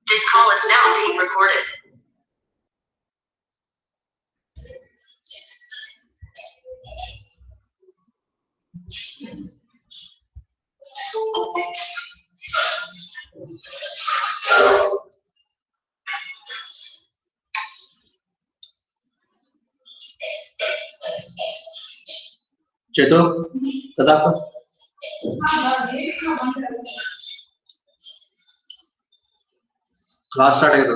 This call is now being recorded. चेतो तथा class start है तो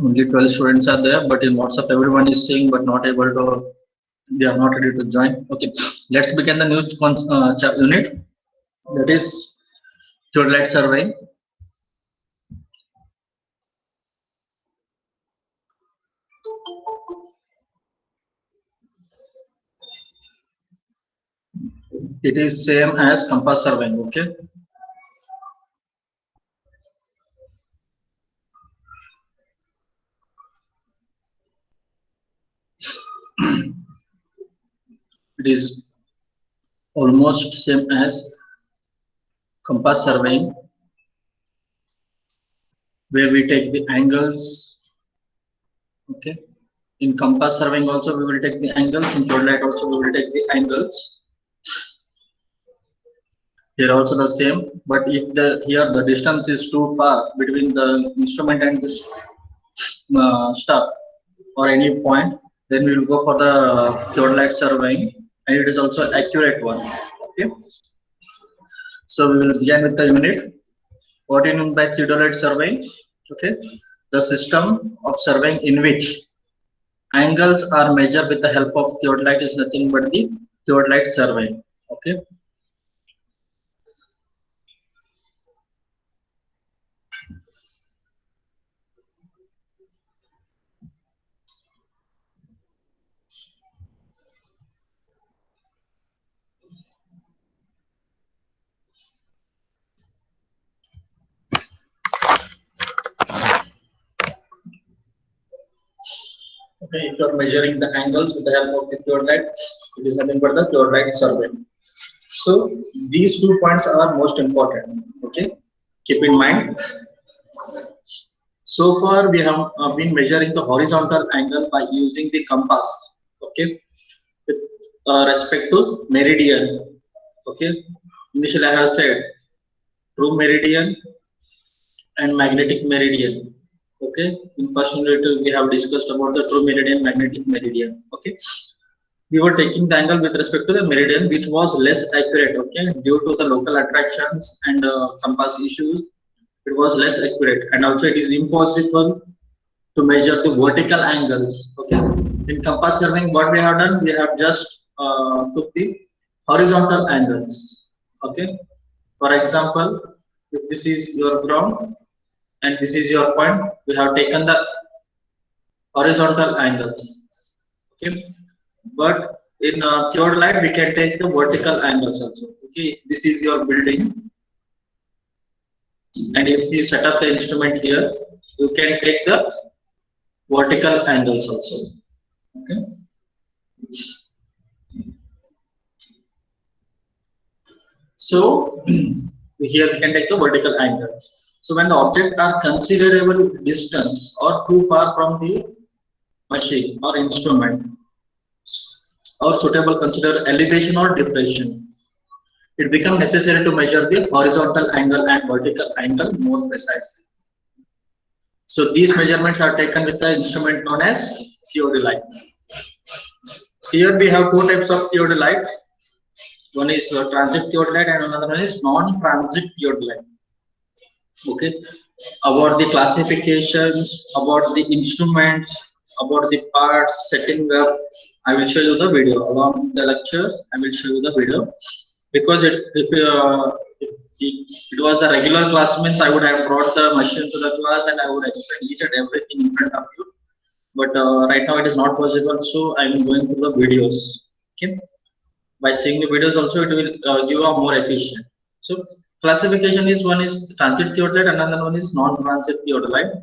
only 12 students are there, but in WhatsApp everyone is seeing but not able to, they are not ready to join. Okay, let's begin the new unit, that is theodolite survey. It is same as compass surveying. Okay, it is almost same as compass surveying, where we take the angles. Okay, in compass surveying also we will take the angles, in theodolite also we will take the angles. Here also the same, but if here the distance is too far between the instrument and this stuff, or any point, then we will go for the theodolite surveying, and it is also accurate one. Okay. So we will begin with the unit. What do you mean by theodolite surveying? Okay, the system of surveying in which angles are measured with the help of theodolite is nothing but the theodolite surveying. Okay. Okay, if you are measuring the angles with the help of the theodolite, it is nothing but the theodolite survey. So these 2 points are most important. Okay, keep in mind. So far we have been measuring the horizontal angle by using the compass. Okay, with respect to meridian. Okay, initially I have said true meridian and magnetic meridian. Okay, in first unit we have discussed about the true meridian, magnetic meridian. Okay, we were taking the angle with respect to the meridian, which was less accurate. Okay, due to the local attractions and compass issues, it was less accurate, and also it is impossible to measure the vertical angles. Okay, in compass surveying, what we have done, we have just took the horizontal angles. Okay, for example, if this is your ground and this is your point, we have taken the horizontal angles. Okay, but in theodolite we can take the vertical angles also. Okay, this is your building, and if you set up the instrument here, you can take the vertical angles also. Okay, so here we can take the vertical angles. So when the objects are considerable distance or too far from the machine or instrument, or suitable consider elevation or depression, it becomes necessary to measure the horizontal angle and vertical angle more precisely. So these measurements are taken with the instrument known as theodolite. Here we have 2 types of theodolite. One is transit theodolite and another one is non-transit theodolite. Okay, about the classifications, about the instruments, about the parts, setting up, I will show you the video along the lectures. I will show you the video, because if it was the regular class means I would have brought the machine to the class and I would explain each and everything in front of you. But right now it is not possible, so I am going through the videos. Okay, by seeing the videos also it will give a more efficient. So classification is, one is transit theodolite, another one is non-transit theodolite.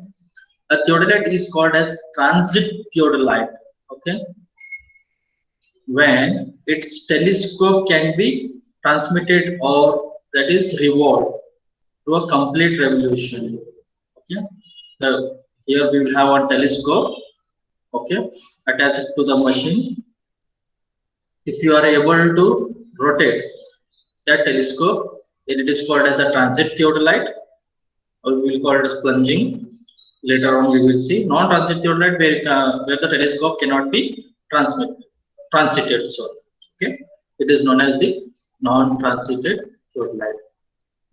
A theodolite is called as transit theodolite. Okay, when its telescope can be transmitted, or that is revolved to a complete revolution. Okay, so here we will have a telescope. Okay, attached to the machine. If you are able to rotate that telescope, then it is called as a transit theodolite, or we will call it as plunging. Later on we will see non-transit theodolite, where the telescope cannot be transited. So okay, it is known as the non-transited theodolite.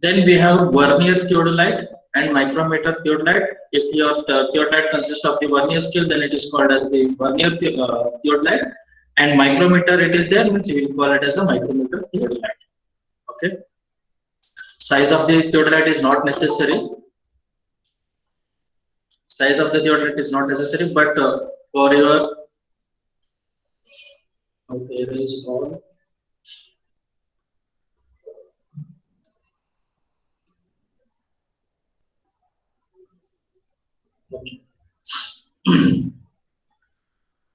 Then we have vernier theodolite and micrometer theodolite. If your theodolite consists of the vernier scale, then it is called as the vernier theodolite, and micrometer it is there, means we will call it as a micrometer theodolite. Okay, size of the theodolite is not necessary. Size of the theodolite is not necessary, but for your okay, there is all. Okay.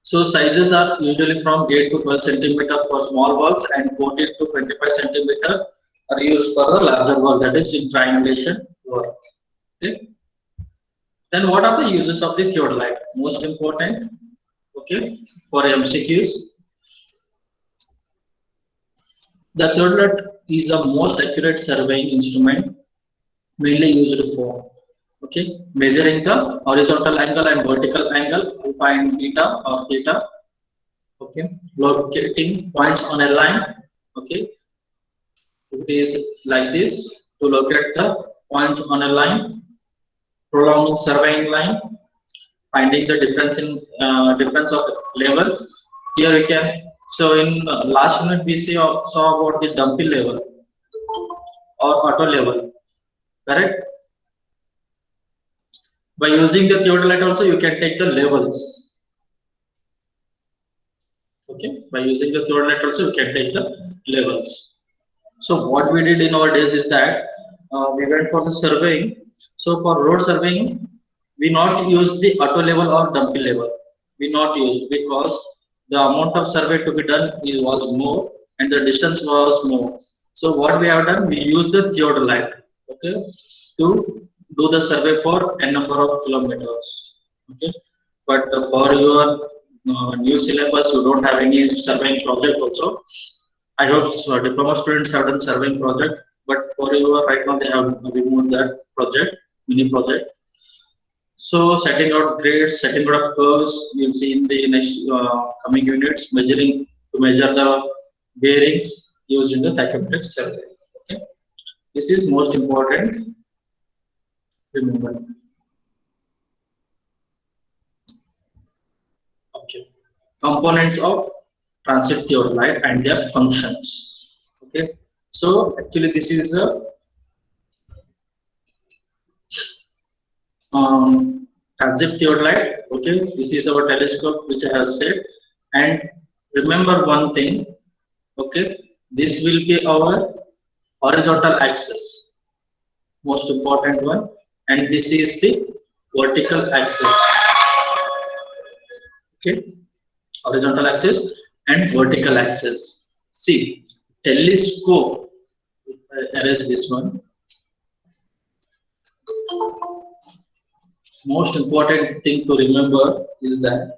So sizes are usually from 8 to 12 centimeter for small balls, and 14 to 25 centimeter are used for the larger ball, that is in triangulation work. Okay. Then what are the uses of the theodolite? Most important, okay, for MCQs. The theodolite is a most accurate surveying instrument, mainly used for Okay, measuring the horizontal angle and vertical angle, alpha and beta or theta. Okay, locating points on a line. Okay, it is like this to locate the points on a line, prolonging surveying line, finding the difference in difference of levels. Here we can. So in last unit we saw about the dumpy level or auto level, correct? By using the theodolite also you can take the levels. Okay, by using the theodolite also you can take the levels. So what we did in our days is that we went for the surveying. So for road surveying, we not use the auto level or dumpy level. We not use because the amount of survey to be done was more and the distance was more. So what we have done, we use the theodolite, okay, to do the survey for n number of kilometers. Okay, but for your new syllabus, you don't have any surveying project also. I hope so, diploma students have done surveying project, but for you right now they have removed that project, mini project. So setting out grades, setting out of curves, you'll see in the next coming units, measuring to measure the bearings used in the tachymetric survey. Okay, this is most important. Remember. Okay, components of transit theodolite and their functions. Okay, so actually this is a transit theodolite. Okay, this is our telescope which I have said. And remember one thing. Okay, this will be our horizontal axis, most important one, and this is the vertical axis. Okay, horizontal axis and vertical axis. See, telescope. If I erase this one. Most important thing to remember is that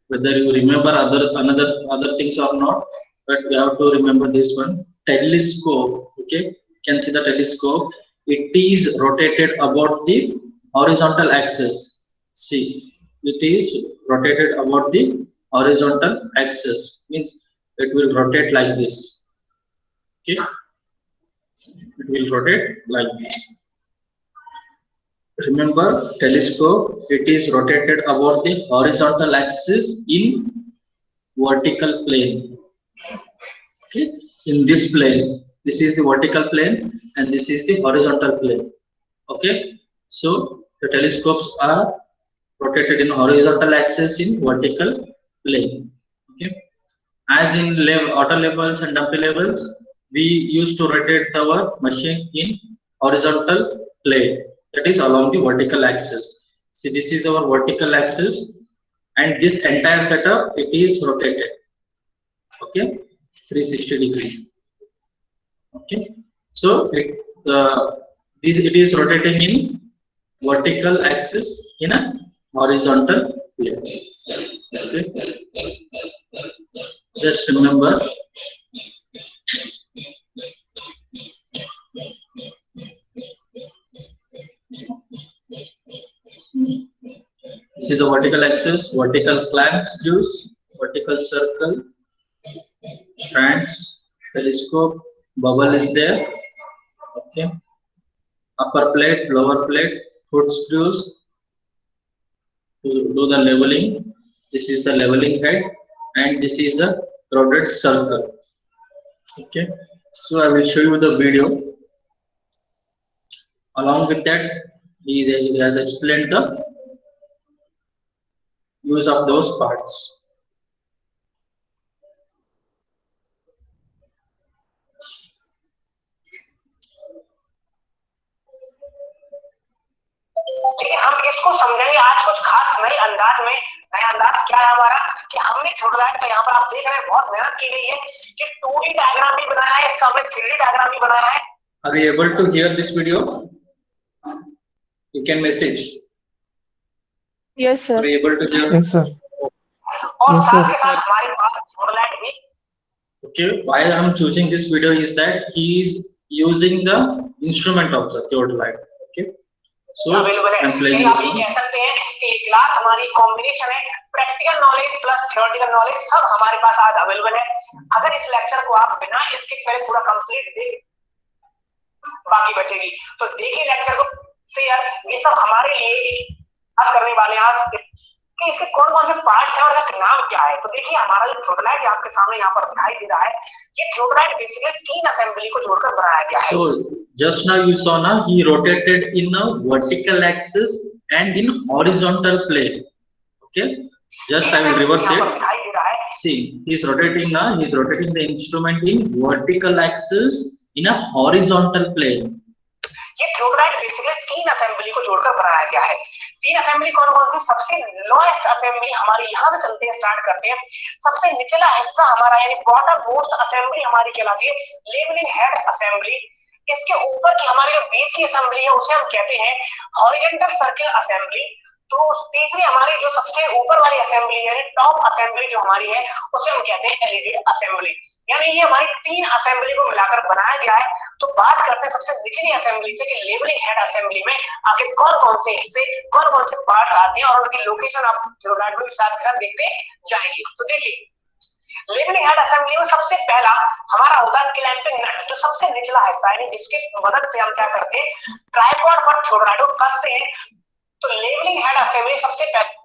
whether you remember other things or not, but we have to remember this one. Telescope. Okay, you can see the telescope. It is rotated about the horizontal axis. See, it is rotated about the horizontal axis. Means it will rotate like this. Okay, it will rotate like this. Remember, telescope, it is rotated about the horizontal axis in vertical plane. Okay, in this plane, this is the vertical plane and this is the horizontal plane. Okay, so the telescopes are rotated in horizontal axis in vertical plane. Okay, as in auto levels and dumpy levels, we used to rotate our machine in horizontal plane, that is along the vertical axis. See, this is our vertical axis and this entire setup, it is rotated. Okay, 360 degree. Okay, so it is rotating in vertical axis in a horizontal plane. Okay, just remember. This is a vertical axis, vertical flank screws, vertical circle, strands, telescope, bubble is there. Okay, upper plate, lower plate, foot screws to do the leveling. This is the leveling head, and this is the crowded circle. Okay, so I will show you the video. Along with that, he has explained the use of those parts. हम इसको समझेंगे आज कुछ खास नए अंदाज में। नया अंदाज क्या है हमारा कि हमने थ्योडोलाइट का यहाँ पर आप देख रहे हैं बहुत मेहनत की गई है कि 2D डायग्राम भी बनाया है, इसका हमने 3D डायग्राम भी बनाया है। Are you able to hear this video? You can message. Yes, sir. Are you able to hear? Yes, sir. और Yes, साथ sir. के साथ हमारे पास थ्योडोलाइट भी। Okay, why I am choosing this video is that he is using the instrument of the theodolite. Okay, So available है। I'm playing यानी this आप ये one. कह सकते हैं कि ये क्लास हमारी कॉम्बिनेशन है, practical knowledge plus theoretical knowledge सब हमारे पास आज अवेलेबल है। अगर इस लेक्चर को आप बिना इसके पहले पूरा कंप्लीट देख बाकी बचेगी, तो देखिए लेक्चर को से यार ये सब हमारे लिए बात करने वाले हैं आज कि इसके कौन कौन से पार्ट्स हैं और इसका नाम क्या है। तो देखिए हमारा जो थ्योडलाइट आपके सामने यहाँ पर दिखाई दे रहा है, ये थ्योडलाइट बेसिकली 3 असेंबली को जोड़कर बनाया गया है। So just now you saw now he rotated in a vertical axis and in horizontal plane. Okay, just I will reverse it. दिखाई दे रहा है, See, he's rotating now. He's rotating the instrument in vertical axis in a horizontal plane. ये थ्योडलाइट basically 3 assembly को जोड़कर बनाया गया है। 3 assembly कौन कौन सी? सबसे लोएस्ट असेंबली हमारी यहाँ से चलते हैं, स्टार्ट करते हैं। सबसे निचला हिस्सा हमारा यानी बॉटम मोस्ट असेंबली हमारी कहलाती है लेवलिंग हेड असेंबली। इसके ऊपर की हमारी जो बीच की असेंबली है उसे हम कहते हैं हॉरिजॉन्टल सर्किल असेंबली। तो तीसरी हमारी जो सबसे ऊपर वाली असेंबली यानी टॉप असेंबली जो हमारी है उसे हम कहते हैं एलिवेटेड असेंबली। यानी ये हमारी 3 असेंबली को मिलाकर बनाया गया है। तो बात करते हैं सबसे निचली असेंबली से कि लेवलिंग हेड असेंबली में आखिर कौन कौन से हिस्से, कौन कौन से पार्ट्स आते हैं और उनकी लोकेशन आप थ्योडलाइट में साथ देखते जाएंगे। तो देखिए लेवलिंग हेड असेंबली में सबसे पहला हमारा होता है क्लैंपिंग नट, जो सबसे निचला हिस्सा है जिसकी मदद से हम क्या करते हैं ट्राइपॉड पर थ्योडलाइट को कसते हैं। तो लेवलिंग हेड असेंबली सबसे पहले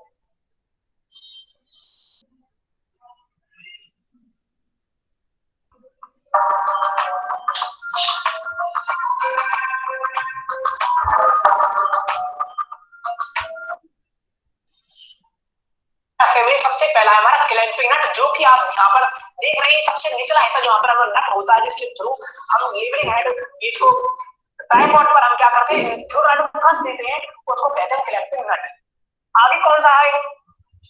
असेंबली सबसे पहला है हमारा क्लैंपिंग नट, जो कि आप यहाँ पर देख रहे हैं सबसे निचला हिस्सा जो यहाँ पर हमारा नट होता है जिसके थ्रू हम लेवलिंग हेड गेज को ट्राइपॉड पर हम क्या करते हैं थ्योडलाइट को कस देते हैं, उसको कहते हैं क्लैंपिंग नट। आगे कौन सा है?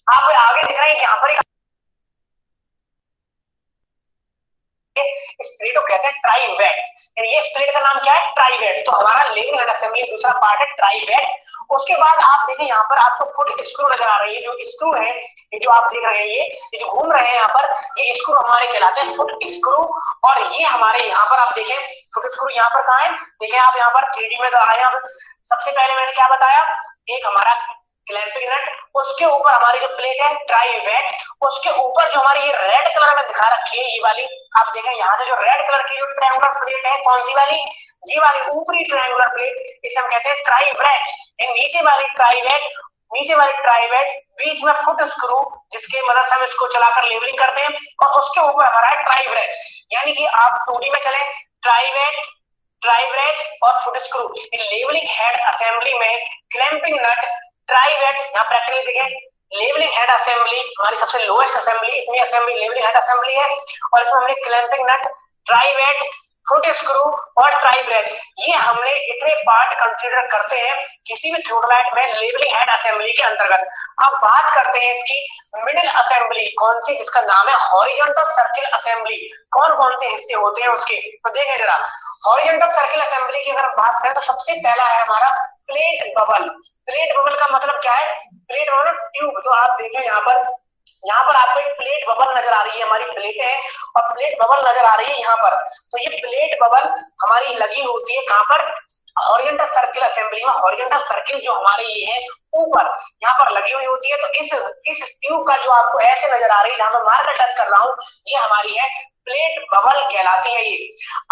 आप आगे दिख रहे हैं यहाँ पर इस प्लेट को कहते हैं ट्राइवेट। ये प्लेट का नाम क्या है? ट्राइवेट। तो हमारा लेवलिंग हेड असेंबली दूसरा पार्ट है ट्राइवेट। उसके बाद आप देखिए यहाँ पर आपको फुट स्क्रू नजर आ रही है, जो स्क्रू है ये जो आप देख रहे हैं ये जो घूम रहे हैं यहाँ पर, ये स्क्रू हमारे कहलाते हैं फुट स्क्रू। और ये हमारे यहाँ पर आप देखें फुट स्क्रू यहाँ पर कहाँ है, देखें आप यहाँ पर 3D में तो आए। सबसे पहले मैंने क्या बताया, एक हमारा क्लैंपिंग नट, उसके ऊपर हमारी जो प्लेट है ट्राइवेट, उसके ऊपर जो हमारी ये रेड कलर में दिखा रखी है ये वाली, आप देखें यहाँ से जो रेड कलर की जो ट्रायंगुलर प्लेट है कौन सी वाली, ये वाली ऊपरी ट्रायंगुलर प्लेट, इसे हम कहते हैं ट्राइवेट। नीचे वाली ट्राइवेट, नीचे वाली ट्राइवेट, बीच में फुट स्क्रू जिसके मदद से हम इसको चलाकर लेवलिंग करते हैं, और उसके ऊपर हमारा है ट्राइवेट। यानी कि आप 2D में चले ट्राइवेट, ट्राइवेट और foot screw. Levelling head assembly में क्लैंपिंग नट, ट्राइवेट, यहाँ प्रैक्टिकली देखें लेवलिंग हेड असेंबली हमारी सबसे लोएस्ट असेंबली, इतनी असेंबली लेवलिंग हेड असेंबली है, और इसमें हमने clamping nut, trivet, foot screw और ट्राइवेट, ये हमने इतने पार्ट कंसीडर करते हैं किसी भी थ्योडलाइट में लेवलिंग हेड असेंबली के अंतर्गत। अब बात करते हैं इसकी मिडिल असेंबली कौन सी, जिसका नाम है हॉरिजॉन्टल सर्किल असेंबली। कौन कौन से हिस्से होते हैं उसके, तो देखें जरा हॉरिजॉन्टल सर्किल असेंबली की अगर हम बात करें तो सबसे पहला है हमारा प्लेट बबल। प्लेट बबल का मतलब क्या है? Plate bubble tube. तो आप देखें यहाँ पर आपको एक प्लेट बबल नजर आ रही है, हमारी प्लेट है और प्लेट बबल नजर आ रही है यहाँ पर। तो ये प्लेट बबल हमारी लगी होती है कहाँ पर? हॉरिजॉन्टल सर्किल असेंबली में। हॉरिजॉन्टल सर्किल जो हमारे ये है ऊपर यहाँ पर लगी हुई होती है। तो इस ट्यूब का जो आपको ऐसे नजर आ रही है जहां मैं मार्कर टच कर रहा हूँ, ये हमारी है प्लेट बबल कहलाती है ये।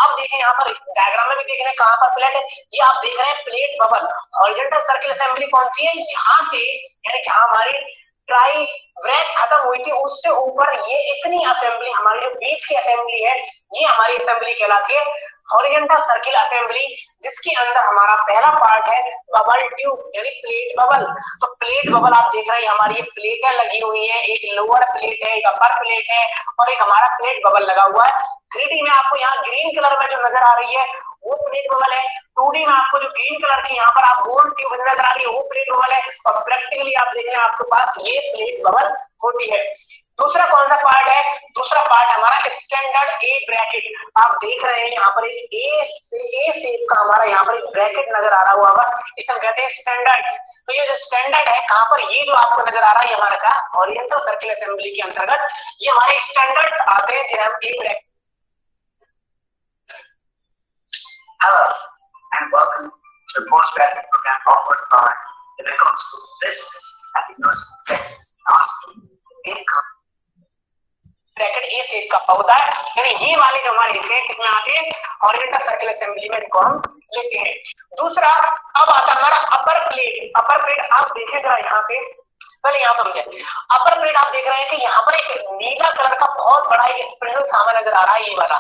अब देखें यहाँ पर डायग्राम में भी देख रहे हैं कहाँ पर प्लेट है, ये आप देख रहे हैं plate bubble. Horizontal circle assembly कौन सी है? यहाँ से यानी जहां हमारी ट्राइवेट खत्म हुई थी उससे ऊपर ये इतनी असेंबली हमारी जो बीच की असेंबली है ये हमारी असेंबली कहलाती है हॉरिजॉन्टल सर्किल असेंबली, जिसके अंदर हमारा पहला पार्ट है बबल ट्यूब यानी प्लेट बबल। तो प्लेट बबल आप देख रहे हैं हमारी ये प्लेटें लगी हुई है, एक लोअर प्लेट है, एक अपर प्लेट है और एक हमारा प्लेट बबल लगा हुआ है। 3D में आपको यहाँ ग्रीन कलर में जो नजर आ रही है वो प्लेट बबल है। 2D में आपको जो ग्रीन कलर की यहाँ पर आप गोल ट्यूब नजर आ रही है वो प्लेट बबल है, और प्रैक्टिकली आप देख रहे हैं आपके पास ये प्लेट बबल होती है। दूसरा कौन सा पार्ट है? दूसरा पार्ट हमारा स्टैंडर्ड ए ब्रैकेट। आप देख रहे हैं यहाँ पर एक ए शेप का हमारा यहाँ पर एक ब्रैकेट नजर आ रहा होगा, इसे हम कहते हैं स्टैंडर्ड। तो ये जो स्टैंडर्ड है कहाँ पर, ये जो आपको नजर आ रहा है हमारा का हॉरिजॉन्टल सर्किल असेंबली के अंतर्गत ये हमारे स्टैंडर्ड्स आते हैं जिन्हें हम A bracket. Hello and welcome the postgraduate program offered by the Lincoln School of Business at the University of Texas in Austin income bracket A shape का होता है, यानी ये वाले जो हमारे हिस्से किसमें आते हैं, हॉरिजॉन्टल सर्कल असेंबली में इनको हम लेते हैं। दूसरा अब आता है हमारा अपर प्लेट। अपर प्लेट आप देखें जरा यहाँ से, पहले यहाँ समझे। अपर प्लेट आप देख रहे हैं कि यहाँ पर एक नीला कलर का बहुत बड़ा एक स्पिंडल सामने नजर आ रहा है, ये वाला,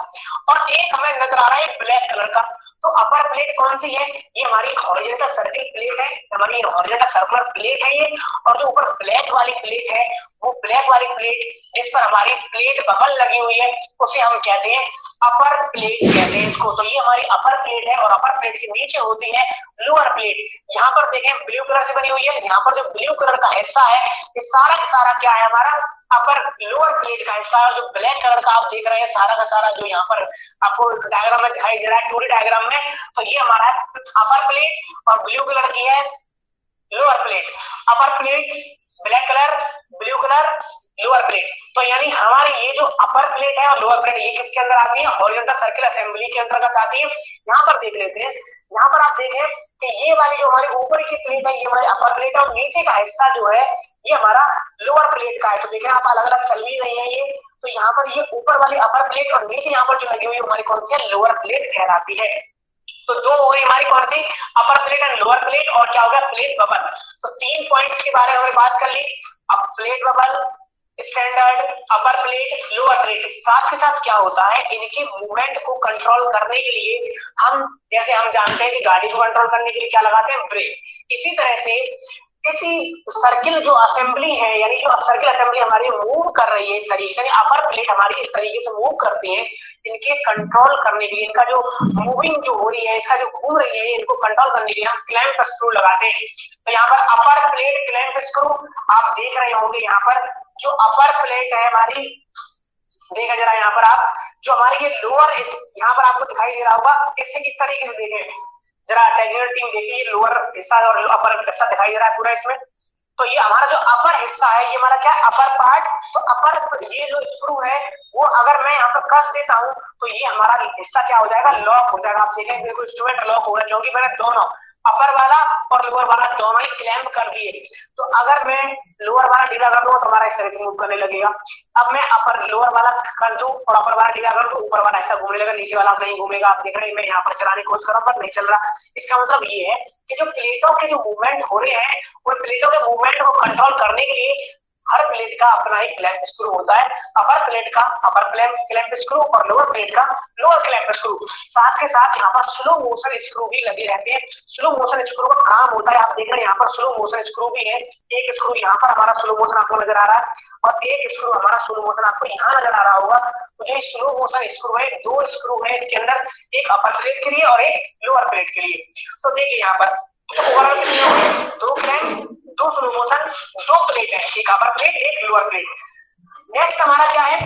और एक हमें नजर आ रहा है ब्लैक कलर का। तो अपर प्लेट कौन सी है, ये हमारी हॉरिजॉन्टल सर्कल प्लेट है, हमारी हॉरिजॉन्टल सर्कुलर प्लेट है ये। और जो ऊपर ब्लैक वाली प्लेट है, वो ब्लैक वाली प्लेट जिस पर हमारी प्लेट बबल लगी हुई है, उसे हम कहते हैं अपर प्लेट कहते हैं इसको। तो ये हमारी अपर प्लेट है, और अपर प्लेट के नीचे होती है लोअर प्लेट। यहाँ पर देखें ब्लू कलर से बनी हुई है, यहाँ पर जो ब्लू कलर का हिस्सा है, ये सारा का सारा क्या है, हमारा अपर लोअर प्लेट का हिस्सा है। जो ब्लैक कलर का आप देख रहे हैं सारा का सारा, जो यहाँ पर आपको डायग्राम में दिखाई दे रहा है, टूरी डायग्राम में, तो ये हमारा अपर प्लेट, और ब्लू कलर की है lower plate. Upper plate black colour, blue colour lower plate. तो यानी हमारी ये जो अपर प्लेट है और लोअर प्लेट, ये किसके अंदर आती है, हॉरिजॉन्टल सर्कल असेंबली के अंतर्गत आती है। यहाँ पर देख लेते हैं, यहाँ पर आप देखें कि ये वाली जो हमारी ऊपर की प्लेट है, ये हमारी अपर प्लेट है, और नीचे का हिस्सा जो है ये हमारा लोअर प्लेट का है। तो देखें आप अलग अलग चल भी रही है ये। तो यहाँ पर ये ऊपर वाली अपर प्लेट और नीचे यहाँ पर जो लगी हुई है हमारी कौन सी है, लोअर प्लेट कहलाती है। तो दो हो गई हमारी कौन सी, अपर प्लेट एंड लोअर प्लेट, और क्या हो गया प्लेट बबल। तो 3 पॉइंट्स के बारे में हमने बात कर ली। अब प्लेट बबल, स्टैंडर्ड, अपर प्लेट, लोअर प्लेट। साथ के साथ क्या होता है, इनकी मूवमेंट को कंट्रोल करने के लिए हम, जैसे हम जानते हैं कि गाड़ी को कंट्रोल करने के लिए क्या लगाते हैं, ब्रेक। इसी तरह से इसी सर्किल जो असेंबली है, यानी जो सर्किल असेंबली हमारी मूव कर रही है इस तरीके से, अपर प्लेट हमारी इस तरीके से मूव करती है, इनके कंट्रोल करने के लिए, इनका जो मूविंग जो हो रही है, इसका जो घूम रही है, इनको कंट्रोल करने के लिए हम क्लैंप स्क्रू लगाते हैं। तो यहाँ पर अपर प्लेट क्लैंप स्क्रू आप देख रहे होंगे। यहाँ पर जो अपर प्लेट है हमारी, देखा जरा यहाँ पर आप, जो हमारी ये लोअर, यहाँ पर आपको दिखाई दे रहा होगा, इससे किस तरीके से देखें जरा, टेक्निकल टीम देखिए, लोअर हिस्सा और अपर हिस्सा दिखाई दे रहा है पूरा इसमें। तो ये हमारा जो अपर हिस्सा है, ये हमारा क्या है, अपर पार्ट। तो अपर ये जो स्क्रू है, वो अगर मैं यहाँ पर कस देता हूँ तो ये हमारा हिस्सा क्या हो जाएगा, लॉक हो जाएगा। आप देखें बिल्कुल इंस्ट्रूमेंट लॉक हो रहा है, क्योंकि मैंने दोनों अपर वाला और लोअर वाला दोनों ही क्लैंप कर दिए। तो अगर मैं लोअर वाला ढीला कर दूं तो हमारा इस तरह से मूव करने लगेगा। अब मैं अपर लोअर वाला कर दूं और अपर वाला ढीला कर दूं, ऊपर वाला ऐसा घूमने लगेगा, नीचे वाला नहीं घूमेगा। आप देख रहे हैं मैं यहाँ पर चलाने की कोशिश कर रहा हूं पर नहीं चल रहा। इसका मतलब ये है कि जो प्लेटों के जो मूवमेंट हो रहे हैं, उन प्लेटों के मूवमेंट को कंट्रोल करने के लिए हर प्लेट का अपना एक क्लैंप स्क्रू होता है। अपर प्लेट का अपर क्लैंप स्क्रू और लोअर प्लेट का लोअर क्लैंप स्क्रू। साथ के साथ यहाँ पर स्लो मोशन स्क्रू भी लगे रहते हैं। स्लो मोशन स्क्रू का काम होता है, आप देख रहे हैं यहाँ पर स्लो मोशन स्क्रू भी है। एक स्क्रू यहाँ पर हमारा स्लो मोशन आपको नजर आ रहा है, और एक स्क्रू हमारा स्लो मोशन आपको यहाँ नजर आ रहा होगा। तो जो स्लो मोशन स्क्रू है, 2 स्क्रू है इसके अंदर, एक अपर प्लेट के लिए और एक लोअर प्लेट के लिए। तो देखिए यहाँ पर ओवरऑल कितने हो गए, 2 क्लैंप, 2 स्लो मोशन, 2 प्लेट है, एक अपर प्लेट एक लोअर प्लेट। नेक्स्ट हमारा क्या है,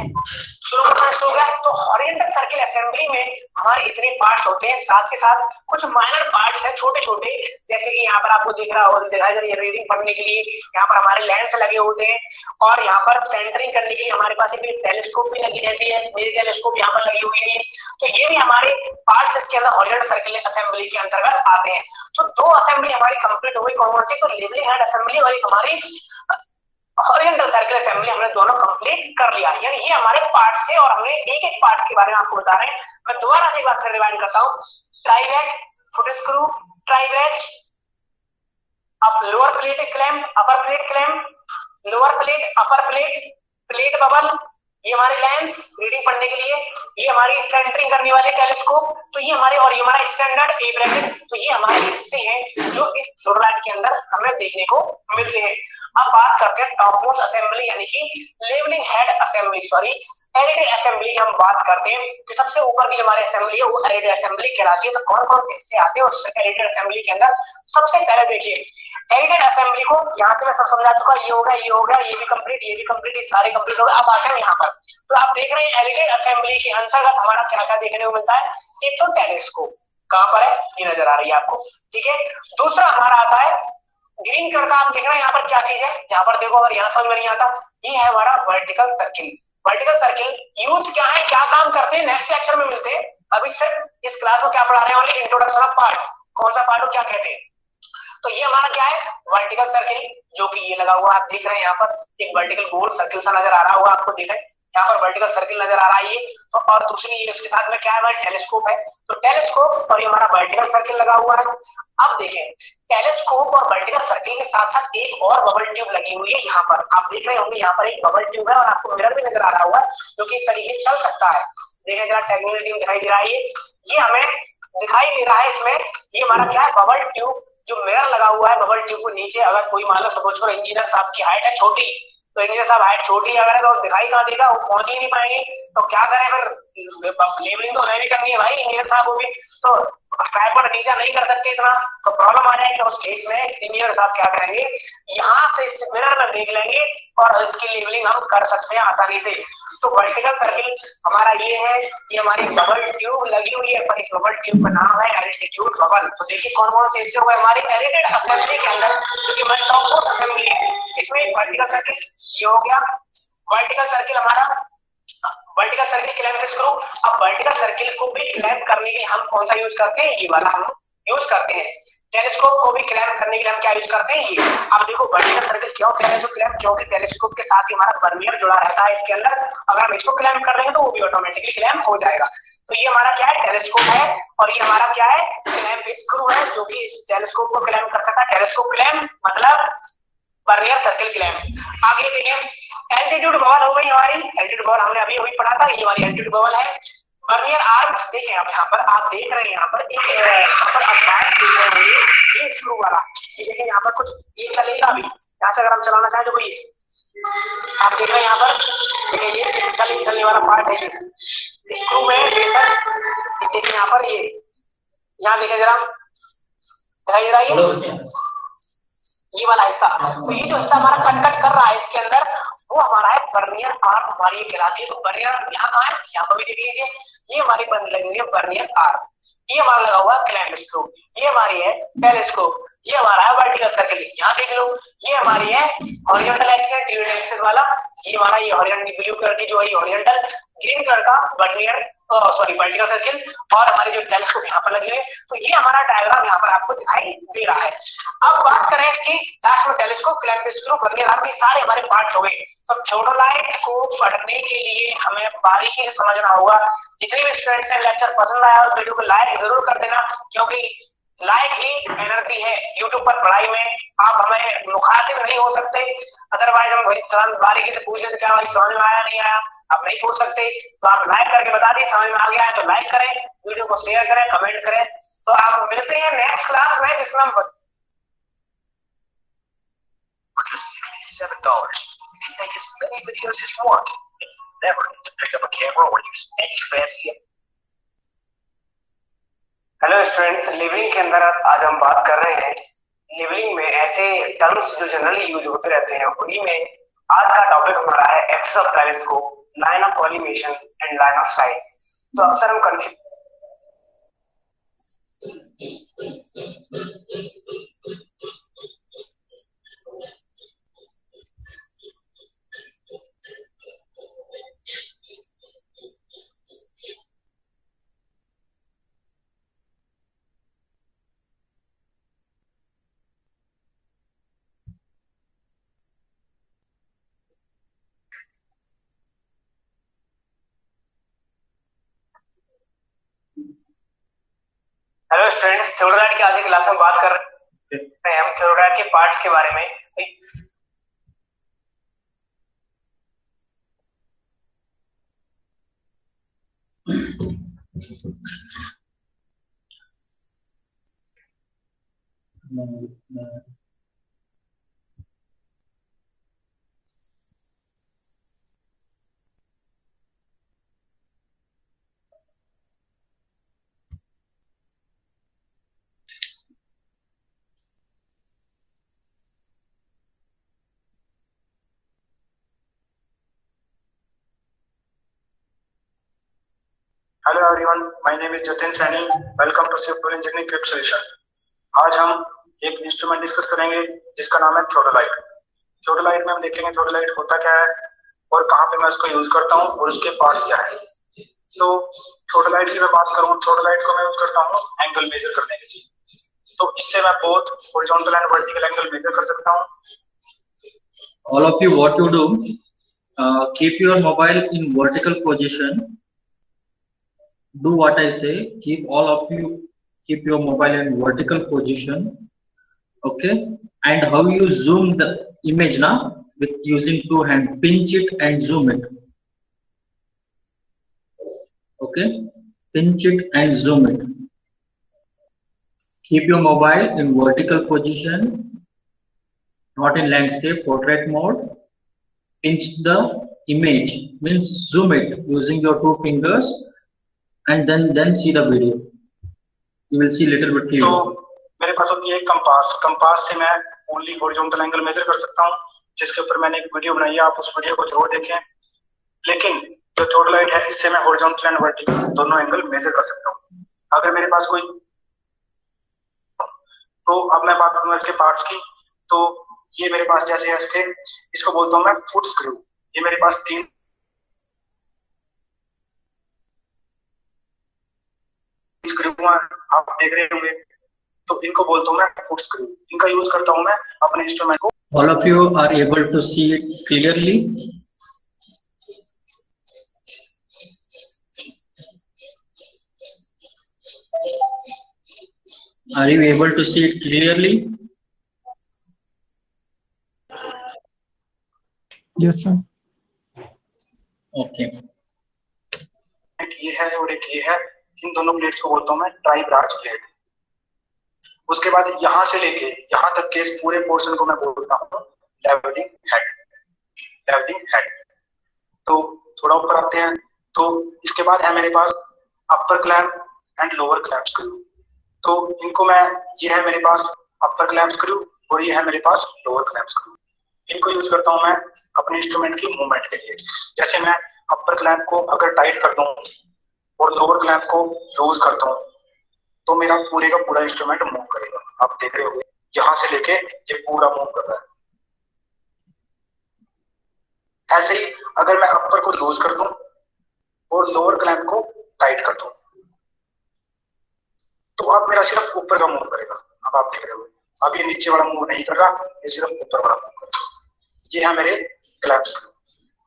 स्लो मोशन स्क्रू है। तो हॉरिजॉन्टल सर्किल असेंबली में हमारे इतने पार्ट्स होते हैं, साथ के साथ कुछ माइनर पार्ट्स हैं छोटे छोटे, जैसे कि यहाँ पर आपको दिख रहा होगा, दिखाई दे रही है, रीडिंग पढ़ने के लिए यहाँ पर हमारे लेंस लगे होते हैं, और यहाँ पर सेंटरिंग करने के लिए हमारे पास एक टेलीस्कोप भी लगी रहती है। मेरी टेलीस्कोप यहाँ पर लगी हुई है। तो ये भी हमारे पार्ट्स इसके अंदर हॉरिजॉन्टल सर्किल असेंबली के अंतर्गत आते हैं। तो 2 असेंबली हमारी कंप्लीट हो गई, कौन सी, तो लेवलिंग हेड असेंबली और एक हमारी हॉरिजॉन्टल सर्किल असेंबली हमने दोनों कंप्लीट कर लिया। यानी ये हमारे पार्ट्स थे और हमने एक एक पार्ट्स के बारे में आपको बता रहे हैं। मैं दोबारा से एक बार फिर रिवाइंड करता हूँ। ट्राइवेट, फुट स्क्रू, ट्राइवेट, अब लोअर प्लेट क्लैंप, अपर plate clamp, lower plate, upper plate, plate bubble, ये हमारे लेंस रीडिंग पढ़ने के लिए, ये हमारी सेंटरिंग करने वाले टेलीस्कोप, तो ये हमारे, और ये हमारा स्टैंडर्ड ए ब्रैकेट। तो ये हमारे हिस्से हैं जो इस थ्योरलाइट के अंदर हमें देखने को मिलते हैं। अब बात करते हैं टॉप मोस्ट असेंबली, यानी कि levelling head assembly, sorry LED assembly की हम बात करते हैं। तो सबसे ऊपर की हमारी असेंबली है वो एलईडी असेंबली कहलाती है। तो कौन कौन से हिस्से आते हैं उस एलईडी असेंबली के अंदर, सबसे पहले देखिए एलईडी असेंबली को, यहाँ से मैं सब समझा चुका, ये हो गया, ये हो गया, ये भी कंप्लीट, ये भी कंप्लीट, ये सारे कंप्लीट हो गए। अब आते हैं यहाँ पर, तो आप देख रहे हैं एलईडी असेंबली के अंतर्गत हमारा क्या क्या देखने को मिलता है। एक तो टेलीस्कोप, कहाँ पर है, ये नजर आ रही है आपको, ठीक है। दूसरा हमारा आता है ग्रीन कलर का, आप देख रहे हैं यहाँ पर क्या चीज है, यहाँ पर देखो, अगर यहाँ समझ में नहीं आता, ये है हमारा vertical circle. Vertical circle use क्या है, क्या काम करते हैं, नेक्स्ट लेक्चर में मिलते हैं। अभी सिर्फ इस क्लास में क्या पढ़ा रहे हैं, ओनली इंट्रोडक्शन ऑफ पार्ट्स। कौन सा पार्ट हो क्या कहते हैं। तो ये हमारा क्या है, वर्टिकल सर्किल, जो कि ये लगा हुआ आप देख रहे हैं यहाँ पर एक वर्टिकल गोल सर्किल सा नजर आ रहा होगा आपको, देख रहे हैं यहाँ पर वर्टिकल सर्किल नजर आ रहा है ये। तो और दूसरी ये इसके साथ में क्या है, टेलीस्कोप है। तो टेलीस्कोप और ये हमारा वर्टिकल सर्किल लगा हुआ है। अब देखें, टेलीस्कोप और वर्टिकल सर्किल के साथ साथ एक और बबल ट्यूब लगी हुई है यहाँ पर, आप देख रहे होंगे यहाँ पर एक बबल ट्यूब है और आपको मिरर भी नजर आ रहा होगा जो कि इस तरीके से चल सकता है। देखें जरा टेक्निकल टीम दिखाई दे रहा है, ये हमें दिखाई दे रहा है इसमें। ये हमारा क्या है, बबल ट्यूब, जो मिरर लगा हुआ है बबल ट्यूब को नीचे। अगर कोई मान लो सपोज करो इंजीनियर साहब की हाइट है छोटी, तो इंजीनियर साहब हाइट छोटी अगर है तो दिखाई कहाँ देगा, वो पहुंच ही नहीं पाएंगे। तो क्या करें फिर, लेबलिंग तो उन्हें भी करनी है भाई, इंजीनियर साहब को भी। तो ट्राइपॉड नीचा नहीं कर सकते इतना, तो प्रॉब्लम आ जाएगी। उस केस में इंजीनियर साहब क्या करेंगे, यहाँ से इस मिरर में देख लेंगे और इसकी लेबलिंग हम कर सकते हैं आसानी से। तो वर्टिकल सर्किल हमारा ये है, ये हमारी बबल ट्यूब लगी हुई है, पर इस बबल ट्यूब का नाम है एल्टीट्यूड बबल। तो देखिए कौन कौन से हिस्से हुए हमारी एडिटेड असेंबली के अंदर, क्योंकि मैं टॉप मोस्ट असेंबली है इसमें। वर्टिकल सर्किल ये हो गया, वर्टिकल सर्किल हमारा, वर्टिकल सर्किल क्लैंप स्क्रू। अब वर्टिकल सर्किल को भी क्लैंप करने के लिए हम कौन सा यूज करते हैं, ये वाला हम यूज करते हैं। टेलीस्कोप को भी क्लैंप करने के लिए हम क्या यूज करते हैं, ये। अब देखो वर्टिकल सर्किल क्यों कह रहे हैं क्लैंप, क्योंकि टेलीस्कोप के साथ ही हमारा बर्नियर जुड़ा रहता है इसके अंदर। अगर हम इसको क्लैंप कर देंगे तो वो भी ऑटोमेटिकली क्लैंप हो जाएगा। तो ये हमारा क्या है, टेलीस्कोप है, और ये हमारा क्या है, क्लैंप स्क्रू है, जो कि इस टेलीस्कोप को क्लैंप कर सकता है। टेलीस्कोप क्लैंप मतलब बर्नियर सर्किल क्लैंप। आगे देखें, एल्टीट्यूड बबल हो गई हमारी, एल्टीट्यूड बबल हमने अभी वही पढ़ा था, ये हमारी एल्टीट्यूड बबल है। बर्नियर आर्म देखें, अब यहाँ पर आप देख रहे हैं, यहाँ पर एक यहाँ पर अटैच देख रहे होंगे ये स्क्रू वाला, ये देखें यहाँ पर कुछ ये चलेगा अभी, यहाँ से अगर हम चलाना चाहें तो कोई आप देख रहे हैं यहाँ पर, देखिए ये चलने वाला पार्ट है ये स्क्रू में बेशक। देखिए यहाँ पर ये, यहाँ देखें जरा, दिखाई दे रहा है ये वाला हिस्सा। तो ये जो हिस्सा हमारा कट कट कर रहा है इसके अंदर, वो हमारा है बर्नियर आर्म, हमारी ये कहलाती है। तो बर्नियर यहाँ कहाँ है, यहाँ पर भी देख लीजिए, ये हमारी बन लगी हुई है बर्नियर आर्म। ये हमारा लगा हुआ है क्लैंप स्क्रू, ये हमारी है टेलीस्कोप, ये हमारा है वर्टिकल सर्किल। यहाँ देख लो, ये हमारी है हॉरिजॉन्टल एक्सिस, टिल्ट एक्सिस वाला, ये हमारा ये हॉरिजॉन्टल ब्लू कलर की जो है हॉरिजॉन्टल, ग्रीन कलर का बर्नियर सॉरी वर्टिकल सर्किल, और हमारी जो टेलीस्कोप यहाँ पर लगी हुई है। तो ये हमारा डायग्राम यहाँ पर आपको दिखाई दे रहा है। अब बात करें इसकी, लास्ट में telescope, clamp screw, vernier arm, सारे हमारे पार्ट हो गए। तो थियोडोलाइट को पढ़ने के लिए हमें बारीकी से समझना होगा। जितने भी स्टूडेंट्स हैं लेक्चर पसंद आया और वीडियो को लाइक जरूर कर देना, क्योंकि लाइक ही एनर्जी है यूट्यूब पर पढ़ाई में। आप हमें मुखातिब नहीं हो सकते, अदरवाइज हम तुरंत बारीकी से पूछे तो क्या भाई समझ में आया नहीं आया, आप नहीं पूछ सकते। तो आप लाइक करके बता दिए समझ में आ गया है तो लाइक करें, वीडियो को शेयर करें, कमेंट करें। तो आप मिलते हैं नेक्स्ट क्लास में, जिसमें हम $67. You can make as many videos as you want. Never to pick up a camera or use any fancy. Hello students, levelling के अंदर आज हम बात कर रहे हैं लेवलिंग में ऐसे टर्म्स जो जनरली यूज होते रहते हैं, उन्हीं में आज का टॉपिक हमारा है axis of telescope, line of collimation and line of site. तो अक्सर हम कंफ्यूज हेलो स्टूडेंट्स, थियोडोलाइट की आज की क्लास में बात कर रहे हैं हम थियोडोलाइट के पार्ट्स के बारे में। Hello everyone, my name is Jatin Saini. Welcome to civil engineering quick solution. आज हम एक इंस्ट्रूमेंट डिस्कस करेंगे जिसका नाम है थियोडोलाइट। थियोडोलाइट में हम देखेंगे थियोडोलाइट होता क्या है और कहाँ पे मैं उसको यूज करता हूँ और उसके पार्ट्स क्या है। तो थोड़ालाइट की मैं बात करूं, थोड़ालाइट को मैं यूज करता हूं एंगल मेजर करने के लिए। तो इससे मैं both horizontal and vertical angle measure कर सकता हूं। All of you, what you do, keep your mobile in vertical position. Do what I say. Keep all of you, keep your mobile in vertical position. Okay. And how you zoom the image now? With using two hands, pinch it and zoom it. Okay. Pinch it and zoom it. Keep your mobile in vertical position, not in landscape, portrait mode. Pinch the image, means zoom it using your two fingers, and then see the video. You will see little bit clear. तो मेरे पास होती है compass, compass से मैं only horizontal angle measure कर सकता हूं, जिसके ऊपर मैंने एक वीडियो बनाई है, आप उस वीडियो को जरूर देखें। लेकिन जो थोड़ालाइट है, इससे मैं हॉरिजॉन्टल एंड वर्टिकल दोनों एंगल मेजर कर सकता हूं। अगर मेरे पास कोई, तो अब मैं बात करूंगा इसके पार्ट्स की। तो ये मेरे पास जैसे है इसके, इसको बोलता हूं मैं फुट स्क्रू। ये मेरे पास 3 स्क्रू हैं, आप देख रहे होंगे। तो इनको बोलता हूं मैं फुट स्क्रू। इनका यूज करता हूं मैं अपने इंस्ट्रूमेंट को। All of you are able to see it clearly. Are you able to see it clearly? Yes, sir. Okay. एक ये है और एक ये है। इन दोनों प्लेट्स को बोलता हूं मैं ट्राई ब्रांच प्लेट। उसके बाद यहां से लेके यहां तक के इस पूरे पोर्शन को मैं बोलता हूं लेवलिंग हेड। Levelling head. तो थोड़ा ऊपर आते हैं। तो इसके बाद है मेरे पास upper clamp and lower clamp screw. तो इनको मैं, ये है मेरे पास अपर क्लैंप स्क्रू और ये है मेरे पास लोअर क्लैंप स्क्रू। इनको यूज करता हूं मैं अपने इंस्ट्रूमेंट की मूवमेंट के लिए। जैसे मैं अपर क्लैंप को अगर टाइट कर दूं और लोअर क्लैंप को लूज करता हूं, तो मेरा पूरे का पूरा इंस्ट्रूमेंट मूव करेगा। आप देख रहे होंगे यहां से लेके ये पूरा मूव कर रहा है। ऐसे ही अगर मैं अपर को लूज कर दूं और लोअर क्लैंप को टाइट कर दूं, तो अब मेरा सिर्फ ऊपर का मूव करेगा। अब आप देख रहे हो, अब ये नीचे वाला मूव नहीं कर रहा, ये सिर्फ ऊपर वाला मूव कर रहा है। ये है मेरे क्लैंप स्क्रू।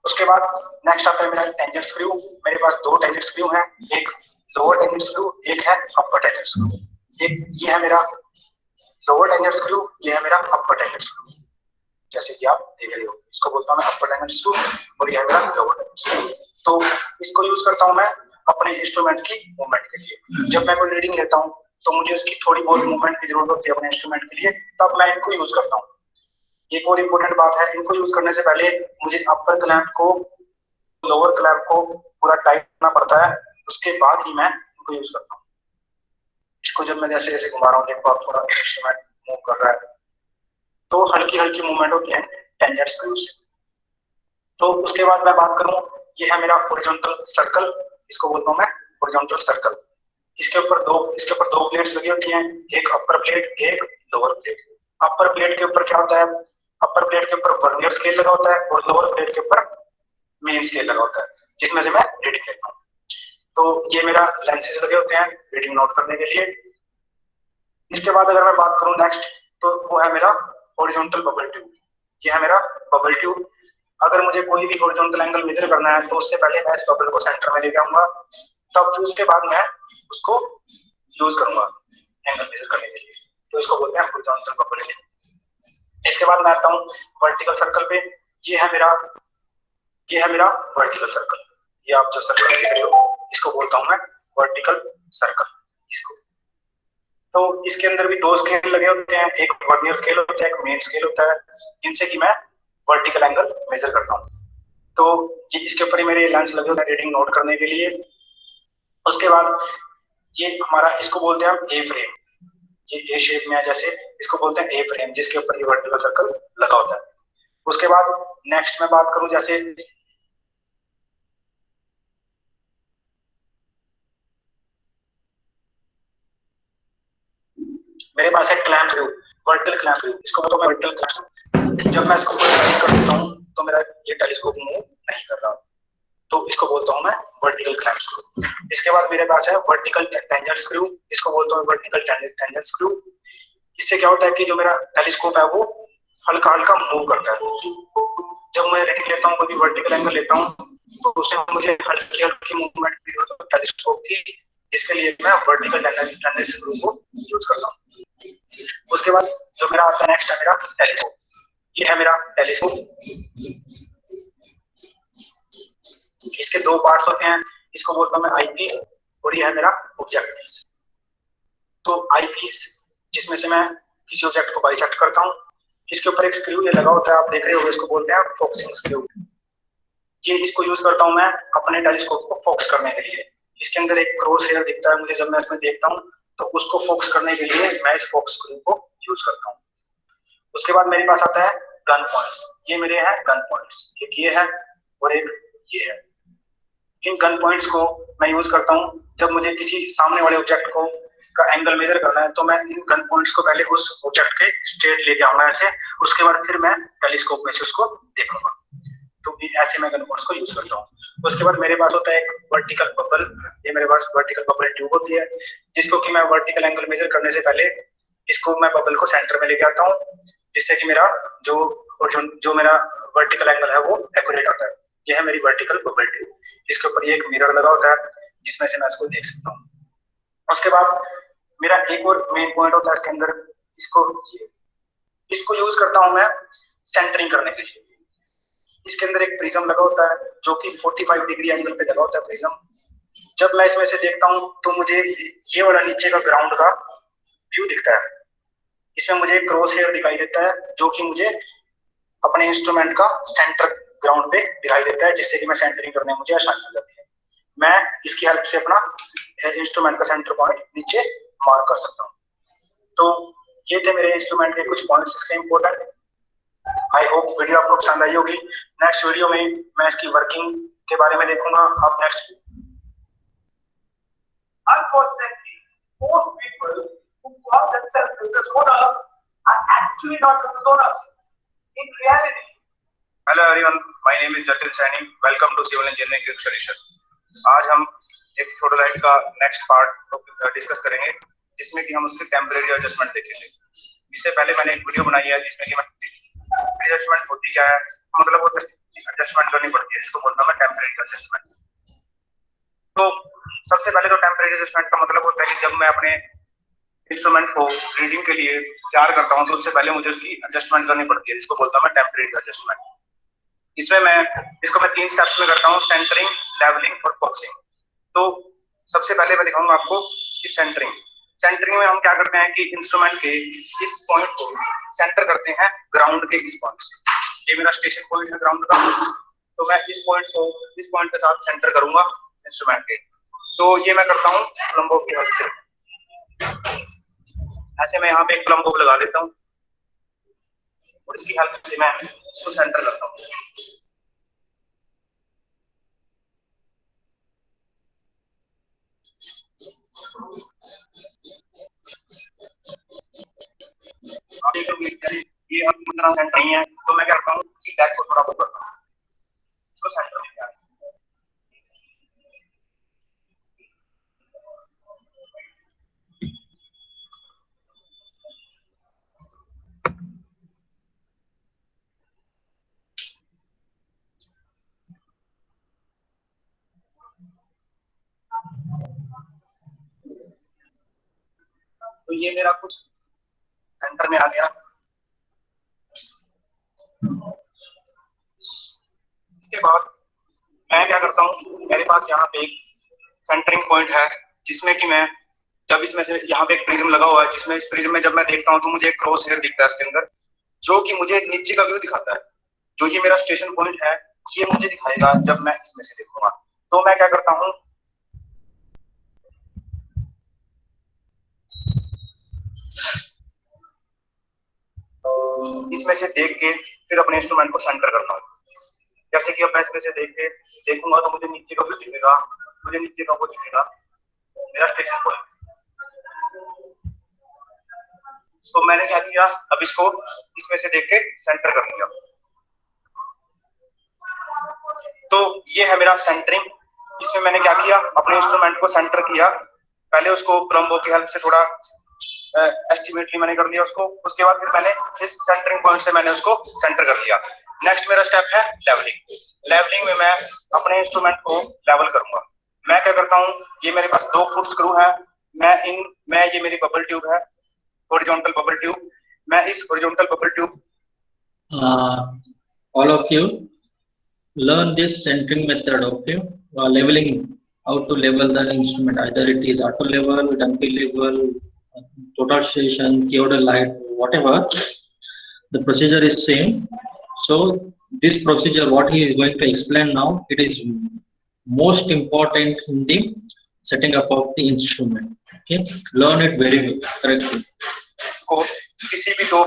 उसके बाद नेक्स्ट आता है मेरा टेंजेंट स्क्रू। मेरे पास 2 टेंजेंट स्क्रू हैं, एक लोअर टेंजेंट स्क्रू, एक है अपर टेंजेंट स्क्रू। एक ये है मेरा लोअर टेंजेंट स्क्रू, ये है मेरा अपर टेंजेंट स्क्रू। जैसे कि आप देख रहे हो, इसको बोलता हूं मैं अपर टेंजेंट स्क्रू और ये है मेरा लोअर टेंजेंट स्क्रू। तो इसको यूज करता हूं मैं अपने इंस्ट्रूमेंट की मूवमेंट के लिए। जब मैं कोई रीडिंग लेता हूं तो मुझे उसकी थोड़ी बहुत मूवमेंट की जरूरत होती है अपने इंस्ट्रूमेंट के लिए, तब मैं इनको यूज करता हूं। एक और इम्पोर्टेंट बात है, इनको यूज करने से पहले मुझे अपर क्लैंप को लोअर क्लैंप को पूरा टाइट करना पड़ता है, उसके बाद ही मैं इनको यूज करता हूँ। इसको जब मैं जैसे जैसे घुमा रहा हूँ, देखो आप थोड़ा इंस्ट्रूमेंट मूव कर रहा है, तो हल्की हल्की मूवमेंट होती है टेंजेंट स्क्रू से। तो उसके बाद मैं बात करूँ, ये है मेरा हॉरिजॉन्टल सर्कल। इसको बोलता हूँ मैं हॉरिजॉन्टल सर्कल। इसके ऊपर दो प्लेट्स लगी होती हैं, एक अपर प्लेट, एक लोअर प्लेट। अपर प्लेट के ऊपर क्या होता है, अपर प्लेट के ऊपर वर्नियर स्केल लगा होता है और लोअर प्लेट के ऊपर मेन स्केल लगा होता है, जिसमें से मैं रीडिंग लेता हूँ। तो ये मेरा लेंसेज लगे होते हैं रीडिंग नोट करने के लिए। इसके बाद अगर मैं बात करूँ नेक्स्ट, तो वो है मेरा हॉरिजॉन्टल बबल ट्यूब। ये है मेरा बबल ट्यूब। अगर मुझे कोई भी हॉरिजॉन्टल एंगल मेजर करना है, तो उससे पहले मैं इस बबल को सेंटर में लेके आऊंगा, तब फिर उसके बाद मैं उसको यूज करूंगा एंगल मेजर करने के लिए। तो इसको बोलते हैं हॉरिजॉन्टल बबल ट्यूब। इसके बाद मैं आता हूँ वर्टिकल सर्कल पे। ये है मेरा वर्टिकल सर्कल। ये आप जो सर्कल देख रहे हो, इसको बोलता हूँ मैं वर्टिकल सर्कल। इसको, तो इसके अंदर भी 2 स्केल लगे होते हैं, एक वर्नियर स्केल होता है, एक मेन स्केल होता है, जिनसे कि मैं वर्टिकल एंगल मेजर करता हूँ। तो ये इसके ऊपर ही मेरे लेंस लगे होते हैं रीडिंग नोट करने के लिए। उसके बाद ये हमारा, इसको बोलते हैं हम ए फ्रेम। ये ए शेप में है जैसे, इसको बोलते हैं ए फ्रेम, जिसके ऊपर ये वर्टिकल सर्कल लगा होता है। उसके बाद नेक्स्ट मैं बात करूं, जैसे मेरे पास है clamp screw, vertical clamp screw. इसको बोलता हूं मैं वर्टिकल क्लैंप स्क्रू। जब मैं इसको टाइट कर देता हूं तो मेरा ये टेलीस्कोप मूव नहीं कर रहा, तो इसको बोलता हूं मैं वर्टिकल क्लैंप स्क्रू। इसके बाद मेरे पास है वर्टिकल टेंजेंट स्क्रू, इसको बोलता हूँ वर्टिकल टेंजेंट स्क्रू। इससे क्या होता है कि जो मेरा टेलीस्कोप है वो हल्का हल्का मूव करता है। जब मैं रीडिंग लेता हूँ, कोई भी वर्टिकल एंगल लेता हूँ, तो उसमें मुझे हल्की हल्की मूवमेंट भी होती है टेलीस्कोप की, जिसके लिए मैं वर्टिकल टेंजेंट स्क्रू को यूज करता हूँ। उसके बाद जो मेरा आता है नेक्स्ट है मेरा टेलीस्कोप। ये है मेरा टेलीस्कोप। इसके दो पार्ट्स होते हैं, इसको बोलता हूँ मैं आईपीस और ये है मेरा ऑब्जेक्ट पीस। तो आईपीस जिसमें से मैं किसी ऑब्जेक्ट को बाइसेक्ट करता हूँ, इसके ऊपर एक स्क्रू ये लगा होता है, आप देख रहे हो, इसको बोलते हैं फोकसिंग स्क्रू। ये इसको यूज करता हूँ मैं अपने टेलीस्कोप को फोकस करने के लिए। इसके अंदर एक क्रॉस हेयर दिखता है मुझे जब मैं इसमें देखता हूँ, तो उसको फोकस करने के लिए मैं इस फोकस स्क्रू को यूज करता हूँ। उसके बाद मेरे पास आता है गन पॉइंट्स। ये मेरे हैं गन पॉइंट्स, एक ये है और एक ये है। इन गन पॉइंट्स को मैं यूज करता हूँ जब मुझे किसी सामने वाले ऑब्जेक्ट को का एंगल मेजर करना है, तो मैं इन गन पॉइंट्स को पहले उस ऑब्जेक्ट के स्ट्रेट लेके आऊंगा ऐसे, उसके बाद फिर मैं टेलीस्कोप में से उसको देखूंगा। तो ऐसे मैं गन पॉइंट्स को यूज करता हूँ। उसके बाद मेरे पास होता है एक वर्टिकल बबल। ये मेरे पास वर्टिकल बबल ट्यूब होती है, जिसको कि मैं वर्टिकल एंगल मेजर करने से पहले इसको मैं बबल को सेंटर में लेके आता हूँ, जिससे कि मेरा जो मेरा वर्टिकल एंगल है वो एक्यूरेट आता है। ये है मेरी वर्टिकल बबल ट्यूब। इसके ऊपर ये एक मिरर लगा होता है जिसमें से मैं इसको देख सकता हूँ। उसके बाद मेरा एक और मेन पॉइंट होता है इसके अंदर, इसको यूज करता हूँ मैं सेंटरिंग करने के लिए। इसके अंदर एक प्रिज्म लगा होता है जो कि 45 डिग्री एंगल पे लगा होता है प्रिज्म। जब मैं इसमें से देखता हूँ तो मुझे ये वाला नीचे का ग्राउंड का व्यू दिखता है। इसमें मुझे क्रॉस हेयर दिखाई देता है जो कि मुझे अपने इंस्ट्रूमेंट का सेंटर ग्राउंड पे दिखाई देता है, जिससे कि मैं सेंटरिंग करने में मुझे आसानी हो जाती है। मैं इसकी हेल्प से अपना इंस्ट्रूमेंट का सेंटर पॉइंट नीचे मार्क कर सकता हूँ। तो ये थे मेरे इंस्ट्रूमेंट के कुछ पॉइंट्स इसके इंपॉर्टेंट। आई होप वीडियो आपको पसंद आई होगी। नेक्स्ट वीडियो में मैं इसकी वर्किंग के बारे में देखूंगा। आप next Unfortunately, most people who call themselves Business are actually not business. In reality, hello everyone, my name is Jatin Saini. Welcome to civil engineering quick solution. आज हम एक फोटोलाइट का नेक्स्ट पार्ट डिस्कस करेंगे, जिसमें कि हम उसके टेम्परेरी एडजस्टमेंट देखेंगे। इससे पहले मैंने एक वीडियो बनाई है जिसमें कि मैं एडजस्टमेंट होती क्या है, मतलब वो एडजस्टमेंट करनी पड़ती है, जिसको बोलता हूं मैं टेम्परेरी एडजस्टमेंट। तो सबसे पहले तो टेम्परेरी एडजस्टमेंट का मतलब होता है कि जब मैं अपने इंस्ट्रूमेंट को रीडिंग के लिए तैयार करता हूं, तो उससे पहले मुझे उसकी एडजस्टमेंट करनी पड़ती है, जिसको बोलता हूं मैं टेम्परेरी एडजस्टमेंट। इसमें मैं इसको 3 स्टेप्स में करता हूँ, सेंटरिंग, लेवलिंग और फोकसिंग। तो सबसे पहले मैं दिखाऊंगा आपको कि सेंटरिंग में हम क्या करते हैं कि इंस्ट्रूमेंट के इस पॉइंट को सेंटर करते हैं ग्राउंड के इस पॉइंट से। ये मेरा स्टेशन पॉइंट है ग्राउंड का, तो मैं इस पॉइंट के साथ सेंटर करूंगा इंस्ट्रूमेंट के। तो ये मैं करता हूँ प्लम्बो की हेल्प से। ऐसे मैं यहाँ पे एक प्लम्बो लगा देता हूँ और इसकी हेल्प से मैं इसको सेंटर करता हूँ। ये अब इतना सेंटर नहीं है, तो मैं क्या करता हूँ इसी टैग को थोड़ा ऊपर करता हूँ, इसको सेंटर में किया। तो ये मेरा कुछ सेंटर में आ गया। इसके बाद मैं क्या करता हूँ, मेरे पास यहाँ पे एक सेंटरिंग पॉइंट है, जिसमें कि मैं जब इसमें से यहाँ पे एक प्रिज्म लगा हुआ है, जिसमें इस प्रिज्म में जब मैं देखता हूँ तो मुझे एक क्रॉस हेयर दिखता है इसके अंदर, जो कि मुझे नीचे का व्यू दिखाता है। जो ये मेरा स्टेशन पॉइंट है ये मुझे दिखाएगा जब मैं इसमें से देखूंगा। तो मैं क्या करता हूँ, इसमें से देख के फिर अपने इंस्ट्रूमेंट को सेंटर करता हूँ। जैसे कि अब मैं इसमें से देख के देखूंगा तो मुझे नीचे का व्यू दिखेगा, मुझे नीचे का वो दिखेगा मेरा स्टेशन पॉइंट। तो मैंने क्या किया, अब इसको इसमें से देख के सेंटर कर लिया। तो ये है मेरा सेंटरिंग इसमें मैंने क्या किया, अपने इंस्ट्रूमेंट को सेंटर किया, पहले उसको प्लम्बो की हेल्प से थोड़ा एस्टिमेटली मैंने कर दिया उसको, उसके बाद फिर मैंने इस सेंटरिंग पॉइंट से मैंने उसको सेंटर कर दिया। नेक्स्ट मेरा स्टेप है लेवलिंग। लेवलिंग में मैं अपने इंस्ट्रूमेंट को लेवल करूंगा। मैं क्या करता हूँ, ये मेरे पास 2 फुट स्क्रू है, मैं ये मेरी बबल ट्यूब है, हॉरिजॉन्टल बबल ट्यूब, मैं इस horizontal bubble tube all of you learn this centering method, okay? Leveling, how to level the instrument, either it is auto level, dumpy level, total station, theodolite light, whatever, the procedure is same. So this procedure what he is going to explain now, it is most important in the setting up of the instrument, okay? Learn it very well, correctly. को किसी भी 2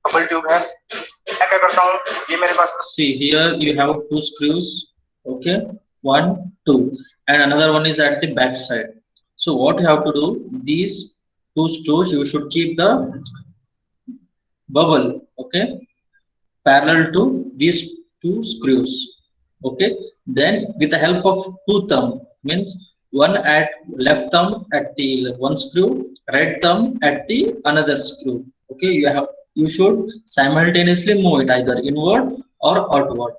bubble tube है, मैं क्या करता हूँ, ये मेरे पास, see here you have 2 screws, okay, 1 2 and another one is at the back side. So what you have to do, these 2 screws you should keep the bubble, okay, parallel to these 2 screws, okay. Then with the help of 2 thumb, means one at left thumb at the one screw, right thumb at the another screw, okay. You should simultaneously move it either inward or outward.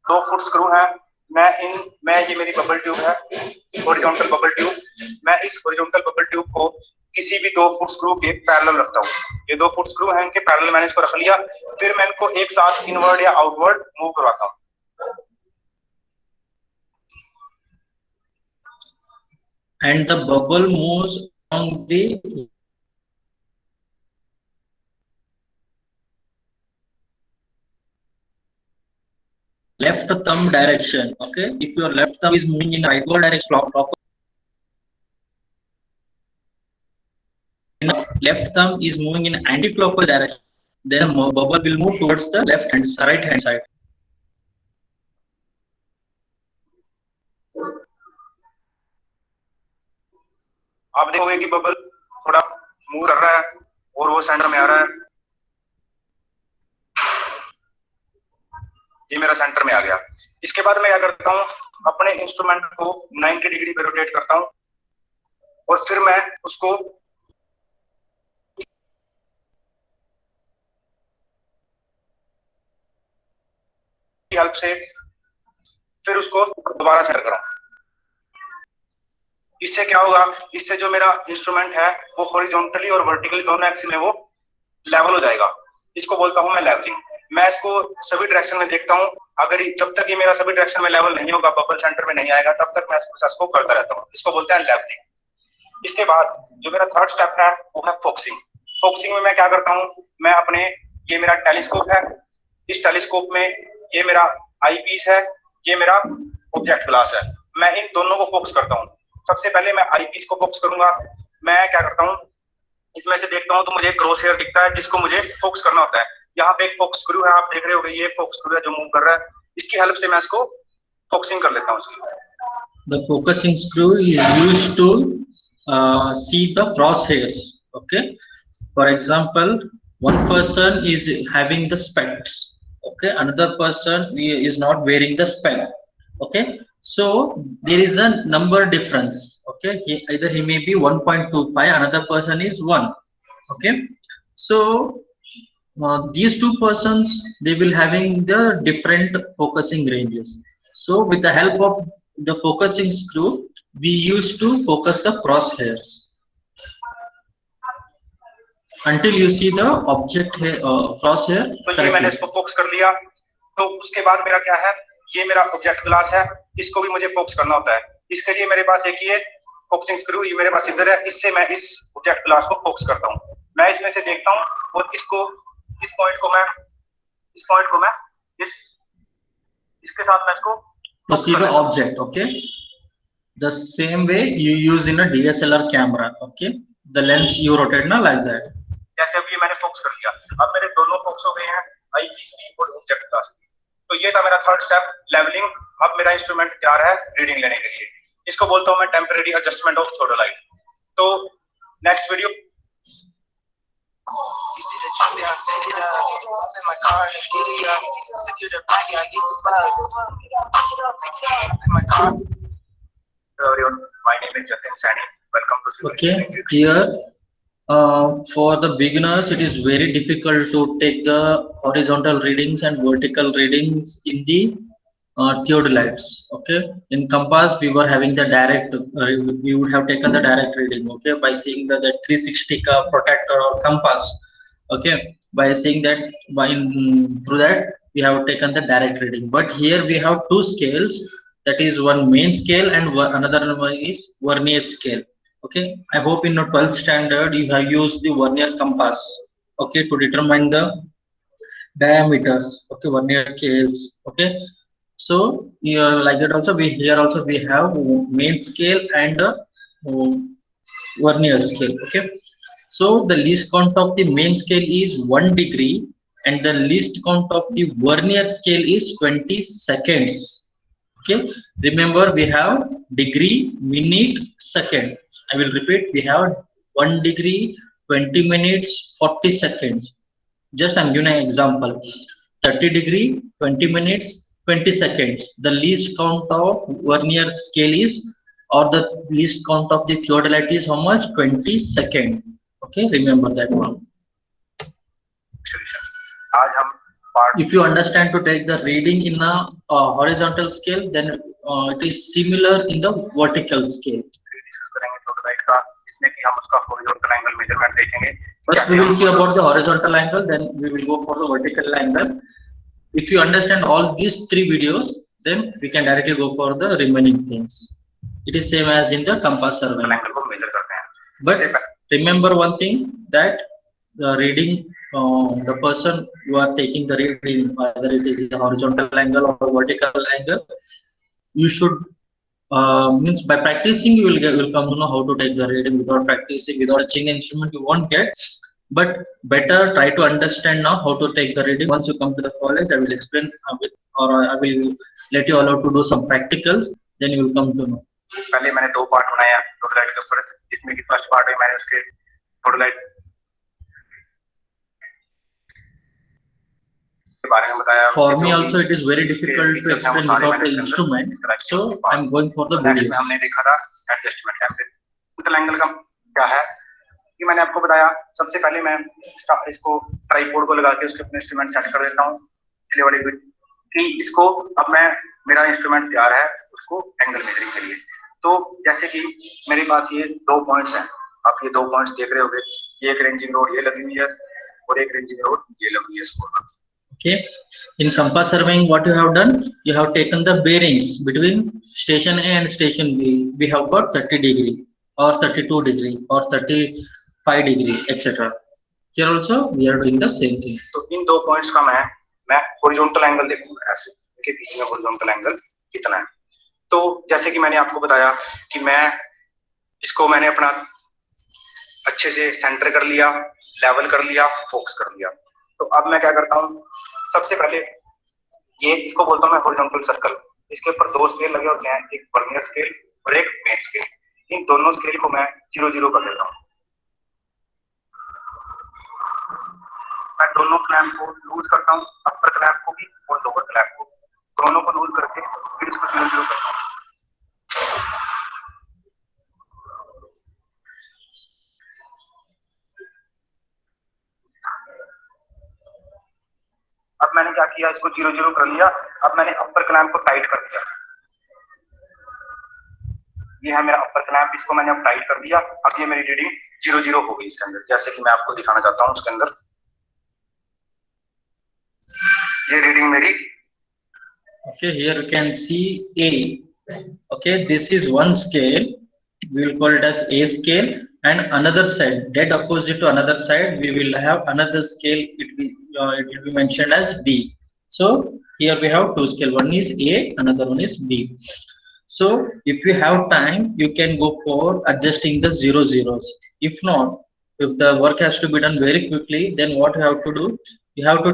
2 foot screw है, मैं ये मेरी bubble tube है, horizontal bubble tube, मैं इस horizontal bubble tube को किसी भी 2 फुट स्क्रू के पैरेलल रखता हूँ। ये 2 फुट स्क्रू हैं, इनके पैरेलल मैंने इसको रख लिया, फिर मैं इनको एक साथ इनवर्ड या आउटवर्ड मूव करवाता हूँ। And the bubble moves along the left thumb direction, okay. If your left thumb is moving in rightward direction, proper left thumb is moving in anti-clockwise direction, then bubble will move towards the right hand side. आप देखोगे कि bubble थोड़ा move कर रहा है और वो centre में आ रहा है, ये मेरा सेंटर में आ गया। इसके बाद मैं क्या करता हूँ, अपने इंस्ट्रूमेंट को 90 डिग्री पे रोटेट करता हूँ और फिर मैं उसको हेल्प से फिर उसको दोबारा सेंटर कराऊं। इससे क्या होगा, इससे जो मेरा इंस्ट्रूमेंट है वो हॉरिजॉन्टली और वर्टिकली दोनों एक्सिस में वो लेवल हो जाएगा। इसको बोलता हूं मैं लेवलिंग। मैं इसको सभी डायरेक्शन में देखता हूं, अगर जब तक ये मेरा सभी डायरेक्शन में लेवल नहीं होगा, बबल सेंटर में नहीं आएगा, तब तक मैं इस प्रोसेस को करता रहता हूं। इसको बोलते हैं लेवलिंग। इसके बाद जो मेरा थर्ड स्टेप है वो है फोकसिंग। फोकसिंग में मैं क्या करता हूं, मैं अपने, ये मेरा टेलीस्कोप है, इस टेलीस्कोप में ये मेरा आई पीस है, ये मेरा ऑब्जेक्ट ग्लास है, मैं इन दोनों को फोकस करता हूं। सबसे पहले मैं आई पीस को फोकस करूंगा। मैं क्या करता हूं, इसमें से देखता हूं तो मुझे क्रॉस हेयर दिखता है जिसको मुझे फोकस करना होता है। यहाँ पे एक फोकस स्क्रू है, आप देख रहे होंगे, ये फोकस स्क्रू है जो मूव कर रहा है, इसकी हेल्प से मैं इसको फोकसिंग कर लेता हूँ। The focusing screw is used to see the crosshairs, okay. For example, one person is having the specs, okay, another person is not wearing the spec, okay. So there is a number difference, okay. Either he may be 1.25, another person is 1, okay. So these two persons, they will having the different focusing ranges. So with the help of the focusing screw, we used to focus the crosshairs until you see the object crosshair. तो ये मैंने इसको focus कर लिया। तो उसके बाद मेरा क्या है, ये मेरा ऑब्जेक्ट ग्लास है, इसको भी मुझे फोकस करना होता है। इसके लिए मेरे पास एक ये फोकसिंग स्क्रू, ये मेरे पास इधर है, इससे मैं इस ऑब्जेक्ट ग्लास को फोकस करता हूँ। मैं इसमें से देखता हूँ और इस पॉइंट को मैं इसके साथ मैं इसको to see the object, okay. The same way you use in a DSLR camera, okay. The lens you rotate ना like that. जैसे अभी मैंने फोकस कर लिया, अब मेरे दोनों फोकस हो गए हैं, आई पीस और ऑब्जेक्ट ग्लास। तो ये था मेरा थर्ड स्टेप, लेवलिंग। अब मेरा इंस्ट्रूमेंट तैयार है रीडिंग लेने के लिए। इसको बोलता हूँ मैं टेम्परेरी एडजस्टमेंट ऑफ थ्रोटलाइट। तो next video Everyone, my name is Jatin Sani. Welcome to Civil Okay, Engineering. here for the beginners, it is very difficult to take the horizontal readings and vertical readings in the theodolites. Okay, in compass we were having the direct. We would have taken the direct reading. Okay, by seeing the 360 protector or compass. Okay, by seeing that through that we have taken the direct reading. But here we have two scales. That is one main scale and another one is vernier scale. Okay, I hope in your 12th standard you have used the vernier compass, okay, to determine the diameters, okay, vernier scales. Okay, so here like that also we have main scale and vernier scale. Okay, so the least count of the main scale is 1 degree and the least count of the vernier scale is 20 seconds. Okay, remember we have degree, minute, second. I will repeat, we have 1 degree, 20 minutes, 40 seconds. Just I'm giving an example. 30 degree, 20 minutes, 20 seconds. The least count of vernier scale is, or the least count of the theodolite is how much? 20 seconds. Okay, remember that one. आज हम part If you understand to take the reading in a horizontal scale, then it is similar in the vertical scale. Discuss करेंगे theodolite का, जिसमें कि हम उसका horizontal angle measurement देखेंगे. First we will see about the horizontal angle, then we will go for the vertical angle. If you understand all these three videos, then we can directly go for the remaining things. It is same as in the compass survey. angle को measure करते हैं. But remember one thing, that the reading, the person who are taking the reading, whether it is the horizontal angle or vertical angle, you should means by practicing you will come to know how to take the reading. Without practicing, without touching the instrument, you won't get. But better try to understand now how to take the reading. Once you come to the college, I will explain or I will let you allow to do some practicals. Then you will come to know. पहले मैंने दो part बनाया theodolite के ऊपर, जिसमें कि first part में मैंने उसके theodolite के बारे में बताया. For me also it is very difficult to explain without the instrument, so I am going for the video. में हमने देखा था एडजस्टमेंट कैमरे. horizontal angle का क्या है कि मैंने आपको बताया. सबसे पहले मैं इसको ट्राइपॉड को लगा के उसके अपने इंस्ट्रूमेंट सेट कर देता हूँ. पिछले वाली कि इसको अब मैं मेरा इंस्ट्रूमेंट तैयार है उसको एंगल मेजरिंग के लिए. तो जैसे कि मेरे पास ये दो पॉइंट्स हैं, आप ये दो पॉइंट्स देख रहे होंगे. ये एक रेंजिंग रोड ये लगी हुई है और एक रेंजिंग रोड ये लगी हुई है इसको. Okay, in compass surveying what you have done, you have taken the bearings between station A and station B. We have got 30 degree or 32 degree or 35 degree etc. Here also we are doing the same thing. तो इन दो points का मैं horizontal angle देखूंगा ऐसे के बीच में horizontal angle कितना है. तो जैसे कि मैंने आपको बताया कि मैं इसको मैंने अपना अच्छे से सेंटर कर लिया, लेवल कर लिया, फोकस कर लिया. तो अब मैं क्या करता हूँ, सबसे पहले ये इसको बोलता हूँ मैं हॉरिजॉन्टल सर्कल. इसके ऊपर दो स्केल लगे होते हैं, एक वर्नियर स्केल और एक मेन स्केल. इन दोनों स्केल को मैं 0-0 कर देता हूँ. मैं दोनों क्लैंप को लूज करता हूँ, अपर क्लैंप को भी और लोअर क्लैंप को, दोनों को लूज करके फिर इसको 0-0 करता हूँ. अब मैंने क्या किया, इसको 0-0 कर लिया. अब मैंने अपर क्लैंप को टाइट कर दिया. ये है मेरा अपर क्लैंप, इसको मैंने अब टाइट कर दिया. अब ये मेरी रीडिंग 0-0 हो गई इसके अंदर. जैसे कि मैं आपको दिखाना चाहता हूँ उसके अंदर ये रीडिंग मेरी. Okay, here you can see A. Okay, this is one scale. We will call it as A scale, and another side, dead opposite to another side, we will have another scale. It will be mentioned as B. So here we have two scale. One is A, another one is B. So if you have time, you can go for adjusting the 0-0s. If not, if the work has to be done very quickly, then what you have to do? You have to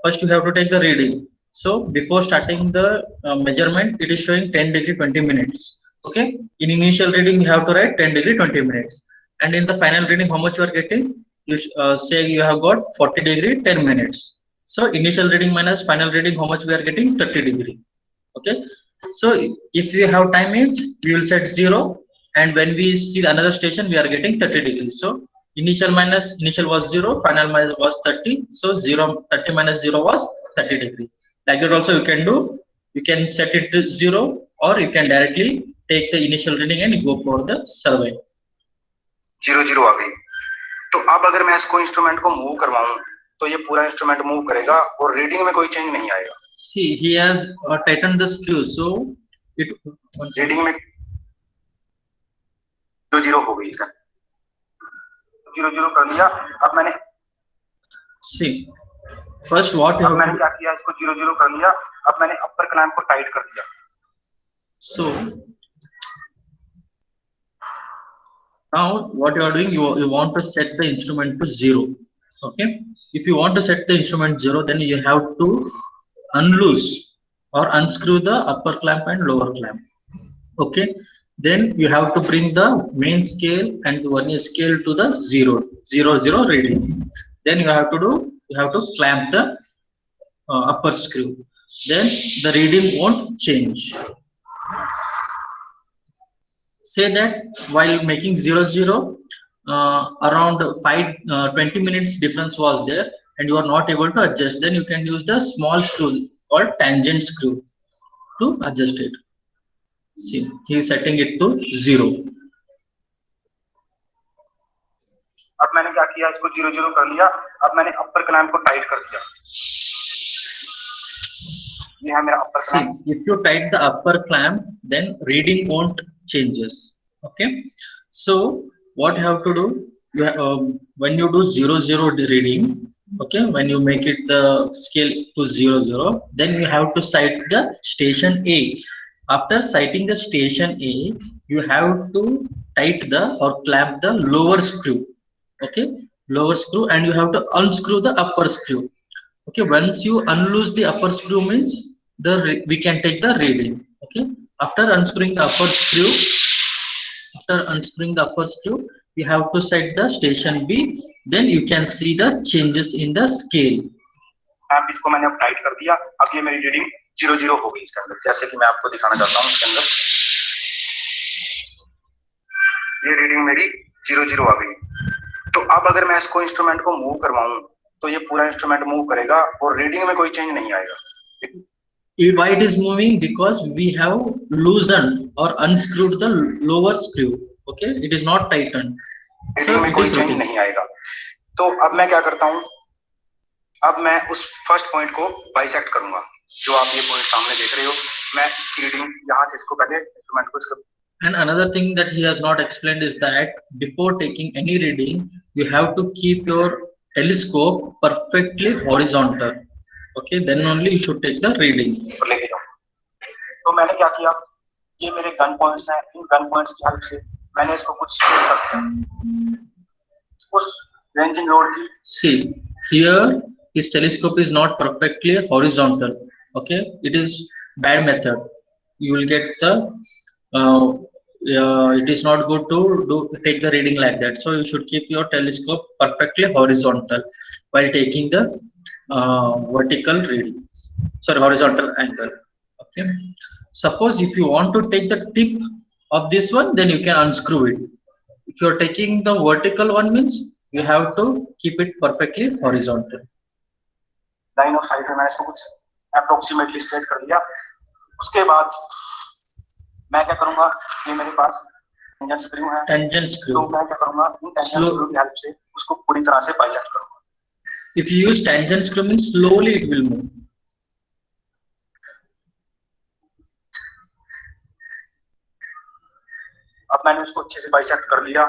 first you have to take the reading. So before starting the measurement, it is showing 10 degree 20 minutes. Okay, in initial reading you have to write 10 degree 20 minutes, and in the final reading how much you are getting, you say you have got 40 degree 10 minutes. So initial reading minus final reading, how much we are getting? 30 degree. Okay. So if we have time means we will set 0, and when we see another station we are getting 30 degrees. So initial was 0, final minus was 30. So 30 minus 0 was 30 degree. Like that also you can do. You can set it to 0, or you can directly take the initial reading and go for the survey. 0 आ गई। तो अब अगर मैं इसको instrument को move करवाऊं तो ये पूरा इंस्ट्रूमेंट मूव करेगा और रीडिंग में कोई चेंज नहीं आएगा। See, he has tightened the screw, so it reading में 0 हो गई इसका। 0 कर लिया। अब मैंने see first what you have मैंने क्या किया, इसको 0 कर लिया। अब मैंने अपर क्लैंप को टाइट कर दिया। So now what you are doing, you want to set the instrument to 0. Okay, if you want to set the instrument 0, then you have to unloose or unscrew the upper clamp and lower clamp. Okay, then you have to bring the main scale and the vernier scale to the 0 reading. Then you have to clamp the upper screw. Then the reading won't change. Say that while making 0 around 20 minutes difference was there and you are not able to adjust, then you can use the small screw called tangent screw to adjust it. See, he is setting it to 0. अब मैंने क्या किया, इसको 0 कर लिया। अब मैंने अपर clamp को टाइट कर दिया। ये है मेरा अपर clamp. See, if you tight the upper clamp, then reading won't changes. Okay, so what you have to do, you when you do 0 reading, okay, when you make it the scale to 0, then you have to sight the station A. After sighting the station A, you have to tight the or clamp the lower screw. Okay, lower screw, and you have to unscrew the upper screw. Okay, once you unloose the upper screw means we can take the reading. Okay, after unscrewing the upper screw, you have to set the station B. Then you can see the changes in the scale. अब इसको मैंने अब tight कर दिया। अब ये मेरी reading 0 हो गई इसके अंदर, जैसे कि मैं आपको दिखाना चाहता हूँ। इसके अंदर ये रीडिंग मेरी 0 आ गई। तो अब अगर मैं इसको इंस्ट्रूमेंट को मूव करवाऊं तो ये पूरा इंस्ट्रूमेंट मूव करेगा और रीडिंग में कोई चेंज नहीं आएगा। Why it is moving? Because we have loosened or unscrewed the lower screw. Okay, it is not tightened. Reading में कोई चेंज नहीं आएगा। तो अब मैं क्या करता हूँ, अब मैं उस फर्स्ट पॉइंट को बाइसेक्ट करूंगा। जो आप ये पॉइंट सामने देख रहे हो, मैं इसकी रीडिंग यहाँ से इसको पहले इंस्ट्रूमेंट को इसको। And another thing that he has not explained is that before taking any reading, you have to keep your telescope perfectly horizontal. Okay, then only you should take the reading. लेके जाओ। तो मैंने क्या किया, ये मेरे गन पॉइंट्स हैं। इन gun points की हेल्प से मैंने इसको कुछ स्केल कर दिया उस रेंजिंग रोड की। See, here his telescope is not perfectly horizontal. Okay, it is bad method. You will get the it is not good to take the reading like that. So you should keep your telescope perfectly horizontal while taking the vertical readings. Sorry, horizontal angle. Okay. Suppose if you want to take the tip of this one, then you can unscrew it. If you are taking the vertical one, means you have to keep it perfectly horizontal. Line of site में मैंने इसको कुछ approximately straight कर लिया। उसके बाद मैं क्या करूंगा, ये मेरे पास टेंजेंट स्क्रू है। Tangent screw. तो मैं क्या करूंगा, इन टेंजेंट स्क्रू की हेल्प से उसको पूरी तरह से बाइसेक्ट करूंगा। If you use tangent screw, means slowly it will move. अब मैंने उसको अच्छे से बाइसेक्ट कर लिया।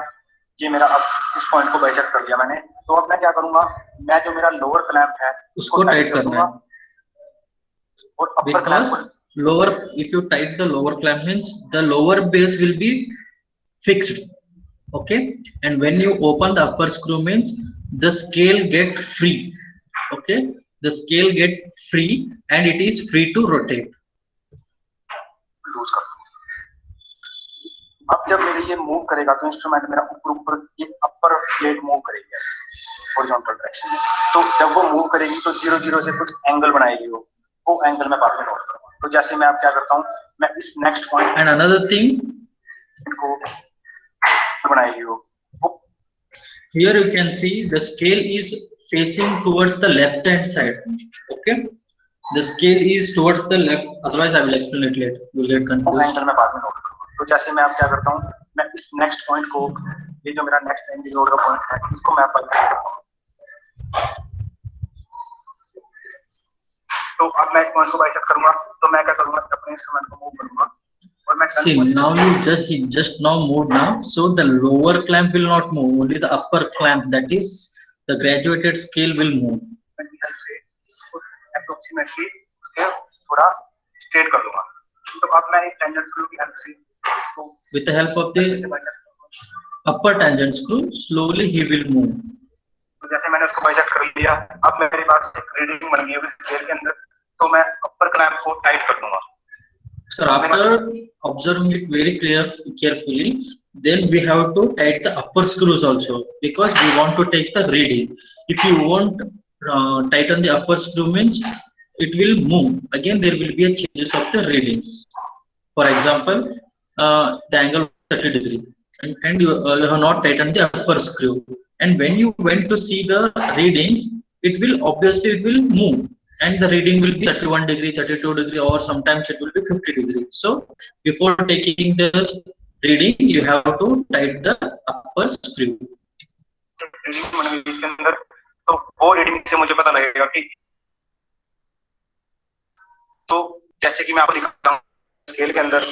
ये मेरा अब इस पॉइंट को बाइसेक्ट कर लिया मैंने। तो अब मैं क्या करूंगा, मैं जो मेरा लोअर क्लैंप है उसको टाइट करना है। और अपर Because clamp lower, if you tight the lower clamp, means the lower base will be fixed. Okay, and when you open the upper screw, means the scale get free. Okay, the scale get free and it is free to rotate. Loose कर दूंगा। अब जब मेरे ये move करेगा तो instrument मेरा ऊपर ऊपर ये अपर प्लेट मूव करेगी ऐसे। हॉरिजॉन्टल डायरेक्शन में। तो जब वो मूव करेगी तो 0 0 से कुछ एंगल बनाएगी, वो एंगल मैं बाद में नोट करूंगा। तो जैसे मैं अब क्या करता हूँ, मैं इस next point And another thing, को बनाएगी वो here you can see the scale is facing towards the left hand side. Okay, the scale is towards the left, otherwise I will explain it later, you will get confused. Angle मैं बाद में note करूंगा। तो जैसे मैं अब क्या करता हूँ, मैं इस नेक्स्ट पॉइंट को, ये जो मेरा नेक्स्ट एंगल नोट का पॉइंट है, इसको मैं बाइसेक्ट करता हूँ। तो अब मैं इस पॉइंट को बाइसेक्ट करूंगा, तो मैं क्या करूंगा, अपने इंस्ट्रूमेंट को मूव करूंगा और मैं See, now he just now moved now, so the lower clamp will not move, only the upper clamp, that is the graduated scale will move. Approximately इसके थोड़ा स्ट्रेट कर दूंगा। तो अब मैं एक टेंजेंट स्क्रू की हेल्प से, With the help of the upper tangent screw, slowly he will move. तो जैसे मैंने उसको बाइसेक्ट कर लिया, अब मेरे पास एक रीडिंग बन गई है स्केल के अंदर, तो मैं अपर क्लैंप को टाइट कर दूंगा। Sir, after observing it very carefully, then we have to tighten the upper screws also, because we want to take the reading. If you won't tighten the upper screw, means it will move. Again, there will be a changes of the readings. For example, the angle 30 degree, and you have not tightened the upper screw. And when you went to see the readings, it will obviously move. And the reading will be 31 degree, 32 degree, or sometimes it will be 50 degree. So before taking the reading, you have to tighten the upper screw. इसके अंदर तो वो reading से मुझे पता लगेगा कि, तो जैसे कि मैं आपको दिखाता हूँ स्केल के अंदर,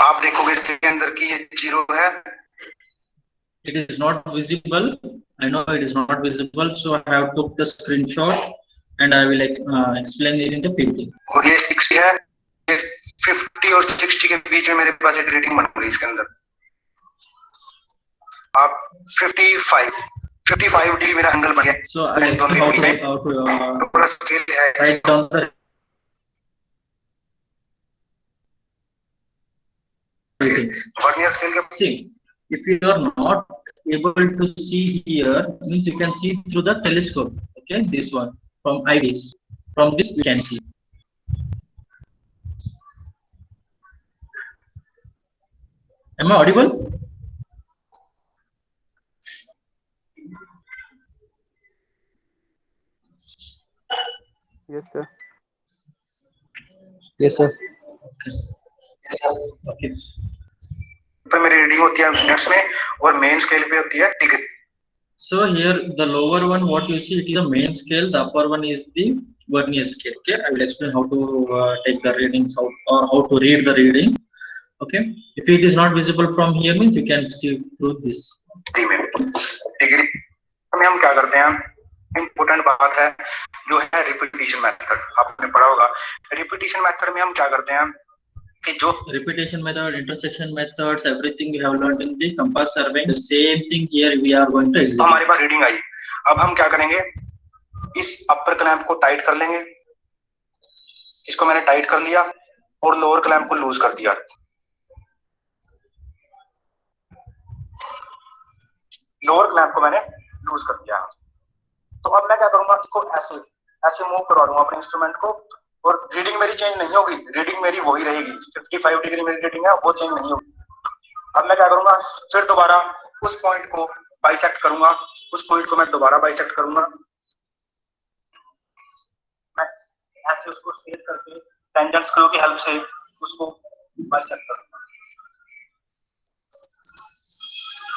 आप देखोगे इसके अंदर कि ये 0 है। It is not visible. I know it is not visible, so I have took the screenshot and I will explain it in the PPT. और ये 60 है, ये 50 और 60 के बीच में मेरे पास एक रीडिंग बन गई इसके अंदर। आप 55 डिग्री मेरा एंगल बन गया। So I will explain how to पूरा स्केल है, write down the readings. Vernier scale के See, if you are not able to see here, means you can see through the telescope. Okay, this one from IBIS. From this we can see. Am I audible? Yes, sir. Yes, sir. Okay. पर मेरी reading होती है minutes में और main scale पे होती है degree. So here the lower one, what you see, it is a main scale. The upper one is the vernier scale. Okay, I will explain how to take the readings out, or how to read the reading. Okay, if it is not visible from here, means you can see through this. Degree में हम क्या करते हैं, important बात है जो है repetition method, आपने पढ़ा होगा। रिपीटिशन मेथड में हम क्या करते हैं कि जो Repetition method, intersection methods, everything we have learned in the compass surveying. The same thing here we are going to examine. हमारे पास रीडिंग आई, अब हम क्या करेंगे, इस अपर क्लैंप को टाइट कर लेंगे। इसको मैंने टाइट कर लिया और लोअर क्लैंप को लूज कर दिया। लोअर क्लैंप को मैंने लूज कर दिया। तो अब मैं क्या करूंगा, इसको ऐसे मूव करवा दूंगा अपने इंस्ट्रूमेंट को, और रीडिंग मेरी चेंज नहीं होगी, रीडिंग मेरी वही रहेगी। 55 डिग्री मेरी रीडिंग है, वो चेंज नहीं होगी। अब मैं क्या करूंगा, फिर दोबारा उस पॉइंट को बाइसेक्ट करूंगा, उस पॉइंट को मैं दोबारा बाइसेक्ट करूंगा। मैं ऐसे उसको स्ट्रेट करके टेंजेंट स्क्रू की हेल्प से उसको बाइसेक्ट करूंगा।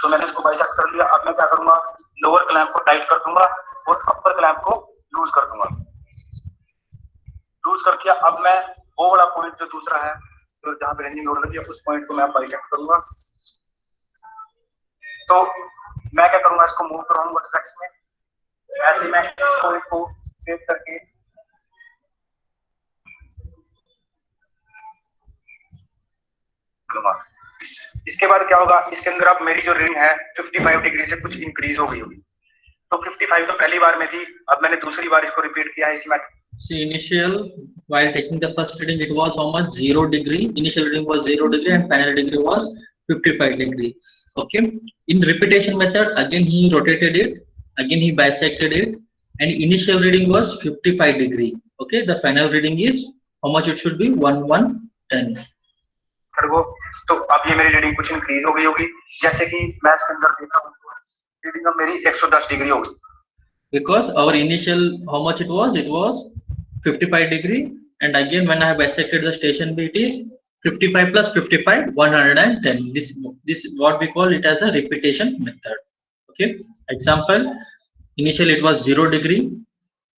तो मैंने इसको बाइसेक्ट कर लिया। अब मैं क्या करूंगा, लोअर क्लैंप को टाइट कर दूंगा और अपर क्लैंप को लूज कर दूंगा। लूज कर दिया। अब मैं वो वाला पॉइंट जो दूसरा है, तो जहां पे रेंजिंग लोड लगी है, उस पॉइंट को मैं बाइसेक्ट करूंगा। तो मैं क्या करूंगा, इसको मूव कराऊंगा स्ट्रेच में। ऐसे मैं इस पॉइंट को सेव करके इसके बाद क्या होगा, इसके अंदर अब मेरी जो रीडिंग है 55 डिग्री से कुछ इंक्रीज हो गई होगी। तो 55 तो पहली बार में थी, अब मैंने दूसरी बार इसको रिपीट किया है इसी method. See, initial while taking the first reading, it was how much 0 degree. Initial reading was 0 degree and final degree was 55 degree. Okay, in repetition method, again he rotated it, again he bisected it, and initial reading was 55 degree. Okay, the final reading is how much it should be? 1110. वो तो अब ये मेरी reading कुछ increase हो गई होगी, जैसे कि मैं इसके अंदर देखा हूँ रीडिंग अब मेरी 110 डिग्री होगी, because our initial how much it was 55 degree, and again when I have bisected the station B, it is 55 plus 55 110. This what we call it as a repetition method. Okay, example, initially it was 0 degree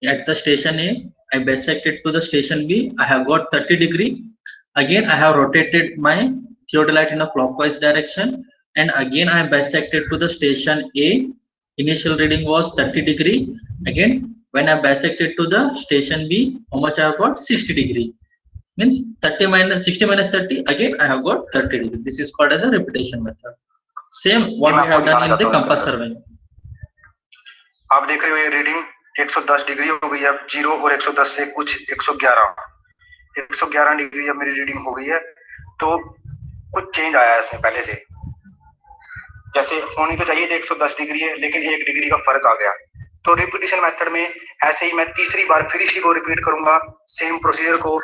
at the station A, I bisected to the station B, I have got 30 degree, again I have rotated my theodolite in a clockwise direction, and again I bisected to the station A, initial reading was 30 degree, again when I bisected to the station B, how much I have got? 60 degree, means 30 minus 60 minus 30, again I have got 30 degree. This is called as a repetition method. Same what we have done in the compass survey. आप देख रहे हो ये reading 110 degree हो गई है, अब 0 और 110 से कुछ 111 डिग्री अब मेरी रीडिंग हो गई है, तो कुछ चेंज आया है इसमें पहले से, जैसे होनी तो चाहिए थी 110 डिग्री है, लेकिन 1 डिग्री का फर्क आ गया। तो रिपीटिशन मेथड में ऐसे ही मैं तीसरी बार फिर इसी को रिपीट करूंगा, सेम प्रोसीजर को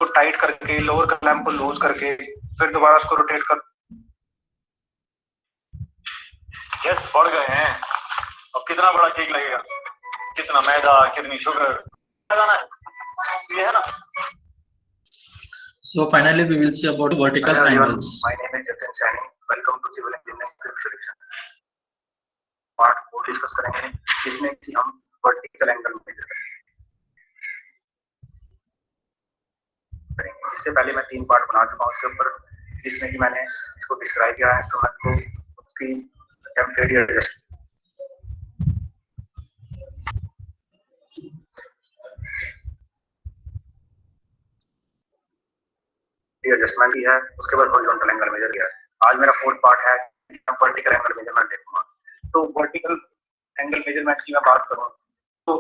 टाइट करके, लोअर क्लैंप को लूज करके, फिर दोबारा उसको रोटेट कर। यस, बढ़ गए हैं। अब कितना बड़ा केक लगेगा, कितना मैदा, कितनी शुगर, ये है ना। So finally we will see about vertical angles. My name is Jatin Saini. Welcome to Civil Engineering Solution. Part 4 discuss करेंगे जिसमें कि हम वर्टिकल एंगल मेजर करेंगे। इससे पहले मैं 3 पार्ट बना चुका हूं इसके ऊपर, जिसमें कि मैंने इसको डिस्क्राइब किया है इंस्ट्रूमेंट को, उसकी टेम्परेरी एडजस्टमेंट की है, उसके बाद हॉरिजॉन्टल एंगल मेजर किया है। आज मेरा 4th पार्ट है वर्टिकल एंगल मेजरमेंट देखूंगा। तो वर्टिकल एंगल मेजरमेंट की मैं बात करूं तो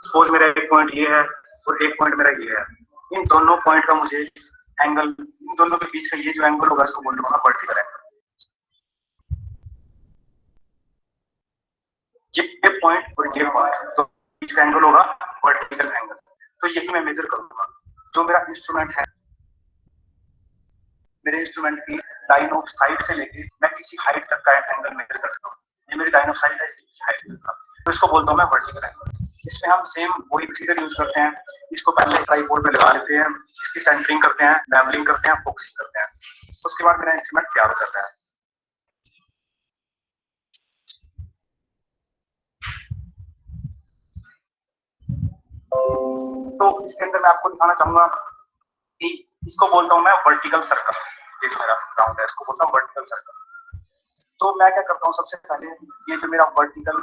सपोज मेरा एक पॉइंट ये है और एक पॉइंट मेरा ये है, इन दोनों पॉइंट का मुझे एंगल, इन दोनों के बीच का ये जो एंगल होगा इसको बोल दूंगा वर्टिकल एंगल। ये पॉइंट और ये पॉइंट तो बीच का एंगल होगा वर्टिकल एंगल। तो यही मैं मेजर करूंगा। जो मेरा इंस्ट्रूमेंट है, मेरे इंस्ट्रूमेंट की लाइन ऑफ साइट से लेके मैं किसी हाइट तक का एंगल मेजर कर सकता हूँ। ये मेरी लाइन ऑफ साइट है, इसी हाइट तक का, तो इसको बोलता हूँ मैं वर्टिकल एंगल। इसमें हम सेम वही प्रोसीजर यूज करते हैं। इसको पहले ट्राइपॉड पे लगा लेते हैं, इसकी सेंटरिंग करते हैं, लेवलिंग करते हैं, फोकसिंग करते हैं, उसके बाद मेरा इंस्ट्रूमेंट तैयार हो जाता है। तो इसके अंदर मैं आपको दिखाना चाहूंगा कि इसको बोलता हूँ मैं वर्टिकल सर्कल। ये जो मेरा राउंड है इसको बोलता हूँ वर्टिकल सर्कल। तो मैं क्या करता हूँ, सबसे पहले ये जो मेरा वर्टिकल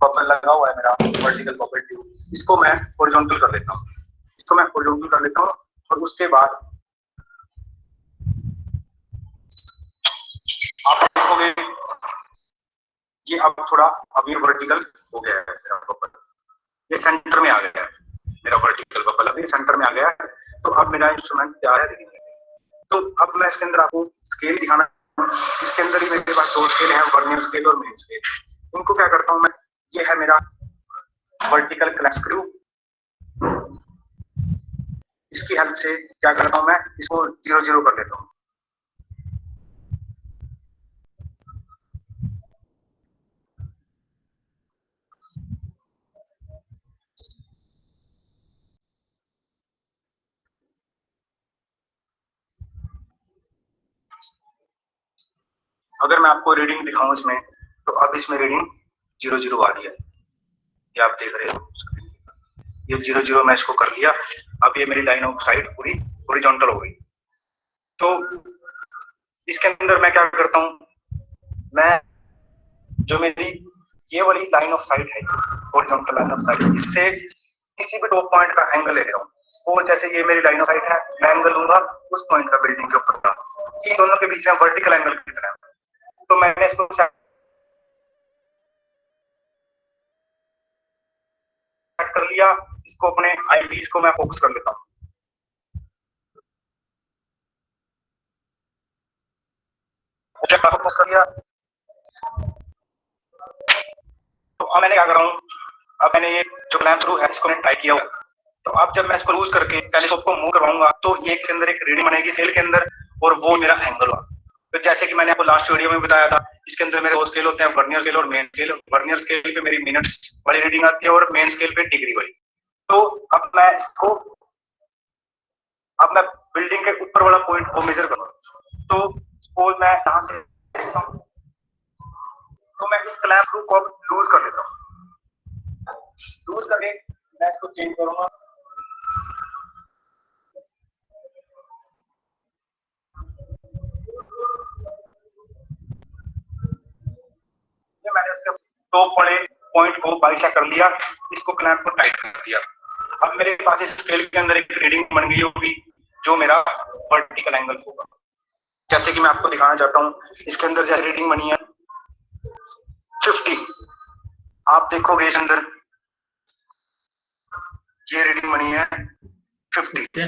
बबल लगा हुआ है, मेरा वर्टिकल बबल ट्यूब, इसको मैं हॉरिजॉन्टल कर लेता हूँ, और उसके बाद आप देखोगे ये अब ये वर्टिकल हो गया है मेरा बबल, ये सेंटर में आ गया है मेरा वर्टिकल बबल, अभी सेंटर में आ गया है। तो अब मेरा इंस्ट्रूमेंट तैयार है। तो अब मैं इसके अंदर आपको स्केल दिखाना, इसके अंदर ही मेरे पास 2 स्केल है, वर्नियर स्केल और मेन स्केल। इनको क्या करता हूं मैं, ये है मेरा वर्टिकल क्लैंप स्क्रू, इसकी हेल्प से क्या करता हूं मैं, इसको 0-0 कर लेता हूं। अगर मैं आपको रीडिंग दिखाऊं इसमें, तो अब इसमें रीडिंग 0-0 आ रही है, ये आप देख रहे हो, ये 0-0 मैं इसको कर लिया। अब ये मेरी लाइन ऑफ साइट पूरी हॉरिजॉन्टल हो गई। तो इसके अंदर मैं क्या करता हूं, मैं जो मेरी ये वाली लाइन ऑफ साइट है, हॉरिजॉन्टल लाइन ऑफ साइट, इससे किसी भी टॉप पॉइंट का एंगल ले रहा हूँ। और जैसे ये मेरी लाइन ऑफ साइट है, मैं एंगल लूंगा उस पॉइंट का बिल्डिंग के ऊपर का, इन दोनों के बीच में वर्टिकल एंगल कितना है। तो मैंने इसको सेट कर लिया, इसको अपने आईपीस को मैं फोकस कर लेता हूँ। ग्राफ फोकस कर दिया। तो अब मैंने क्या कर रहा हूँ, अब मैंने ये जो क्लैंप थ्रू है इसको मैंने टाइप किया हुआ। तो अब जब मैं इसको लूज करके टेलीस्कोप को मूव करवाऊंगा तो ये के अंदर एक रीडिंग बनेगी सेल के अंदर, और वो मेरा एंगल हुआ। तो जैसे कि मैंने आपको लास्ट वीडियो में बताया था, इसके अंदर मेरे दो स्केल होते हैं, वर्नियर स्केल और मेन स्केल। वर्नियर स्केल पे मेरी मिनट्स वाली रीडिंग आती है और मेन स्केल पे डिग्री वाली। तो अब मैं इसको, अब मैं बिल्डिंग के ऊपर वाला पॉइंट को मेजर करूंगा। तो सपोज मैं यहां से देखता हूं, तो मैं इस क्लैंप थ्रू को लूज कर देता हूं। लूज करके मैं इसको चेंज करूंगा। ये मैंने उसके टॉप वाले पॉइंट को बाइसेक्ट कर लिया, इसको क्लैंप को टाइट कर दिया। अब मेरे पास इस स्केल के अंदर एक रीडिंग बन गई होगी जो मेरा वर्टिकल एंगल होगा। जैसे कि मैं आपको दिखाना चाहता हूं, इसके अंदर जैसे रीडिंग बनी है 50, आप देखोगे इस अंदर ये रीडिंग बनी है 50। Okay.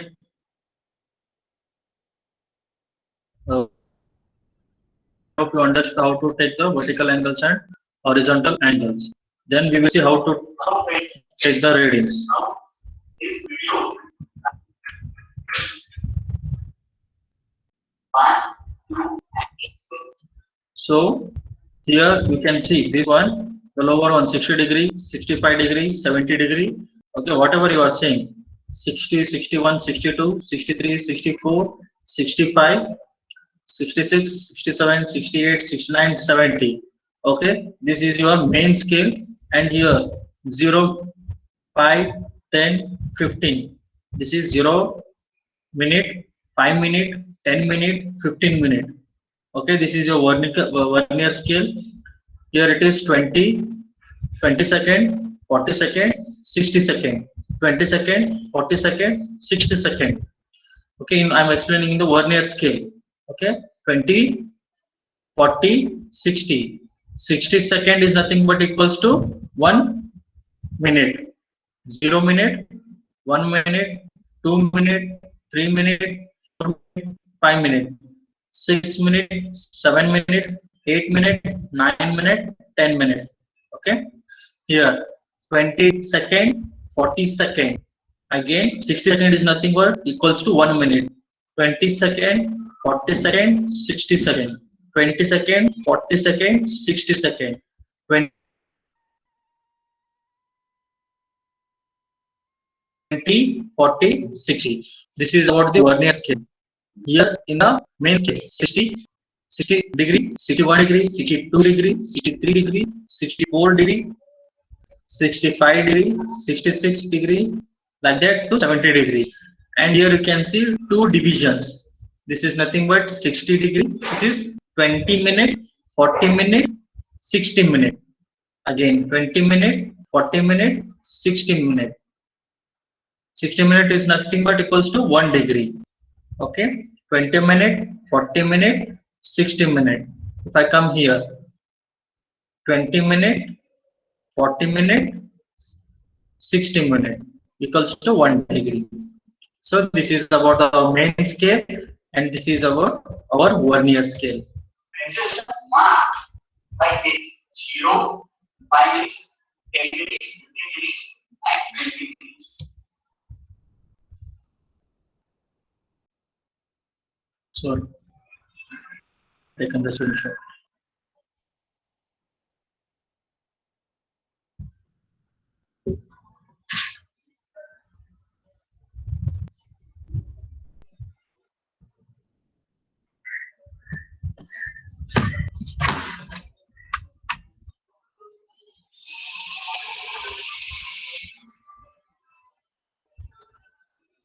Hope you understood how to take the vertical angles and horizontal angles. Then we will see how to take the readings. This video. So here you can see this one, the lower one 60 degree, 65 degree, 70 degree. Okay, whatever you are saying, 60, 61, 62, 63, 64, 65, 66, 67, 68, 69, 70. Okay, this is your main scale, and here 0, 5, 10, 15. This is 0 minute, 5 minute, 10 minute, 15 minute. Okay, this is your vernier scale. Here it is 20, 20 second, 40 second, 60 second, 20 second, 40 second, 60 second. Okay, I am explaining in the vernier scale. Okay, 20, 40, 60. 60 second is nothing but equals to 1 minute. 0 minute, 1 minute, 2 minute, 3 minute, 4 minute, 5 minute, 6 minute, 7 minute, 8 minute, 9 minute, 10 minute. Okay, here 20 second, 40 second. Again 60 second is nothing but equals to 1 minute. 20 second, 40 second, 60 second. 20 second, 40 second, 60 second. 20, 40, 60. This is about the vernier scale. Here in the main scale, 60, 60 degree, 61 degree, 62 degree, 63 degree, 64 degree, 65 degree, 66 degree, like that to 70 degree. And here you can see two divisions. This is nothing but 60 degree. This is 20 minute, 40 minute, 60 minute. Again 20 minute, 40 minute, 60 minute. 60 minute is nothing but equals to 1 degree. Okay, 20 minute, 40 minute, 60 minute. If I come here, 20 minute, 40 minute, 60 minute equals to 1 degree. So this is about our main scale, and this is our vernier scale. Just mark like this: 0, 5 minutes, 10 minutes, 15 minutes, and 20 minutes. So taken the screenshot.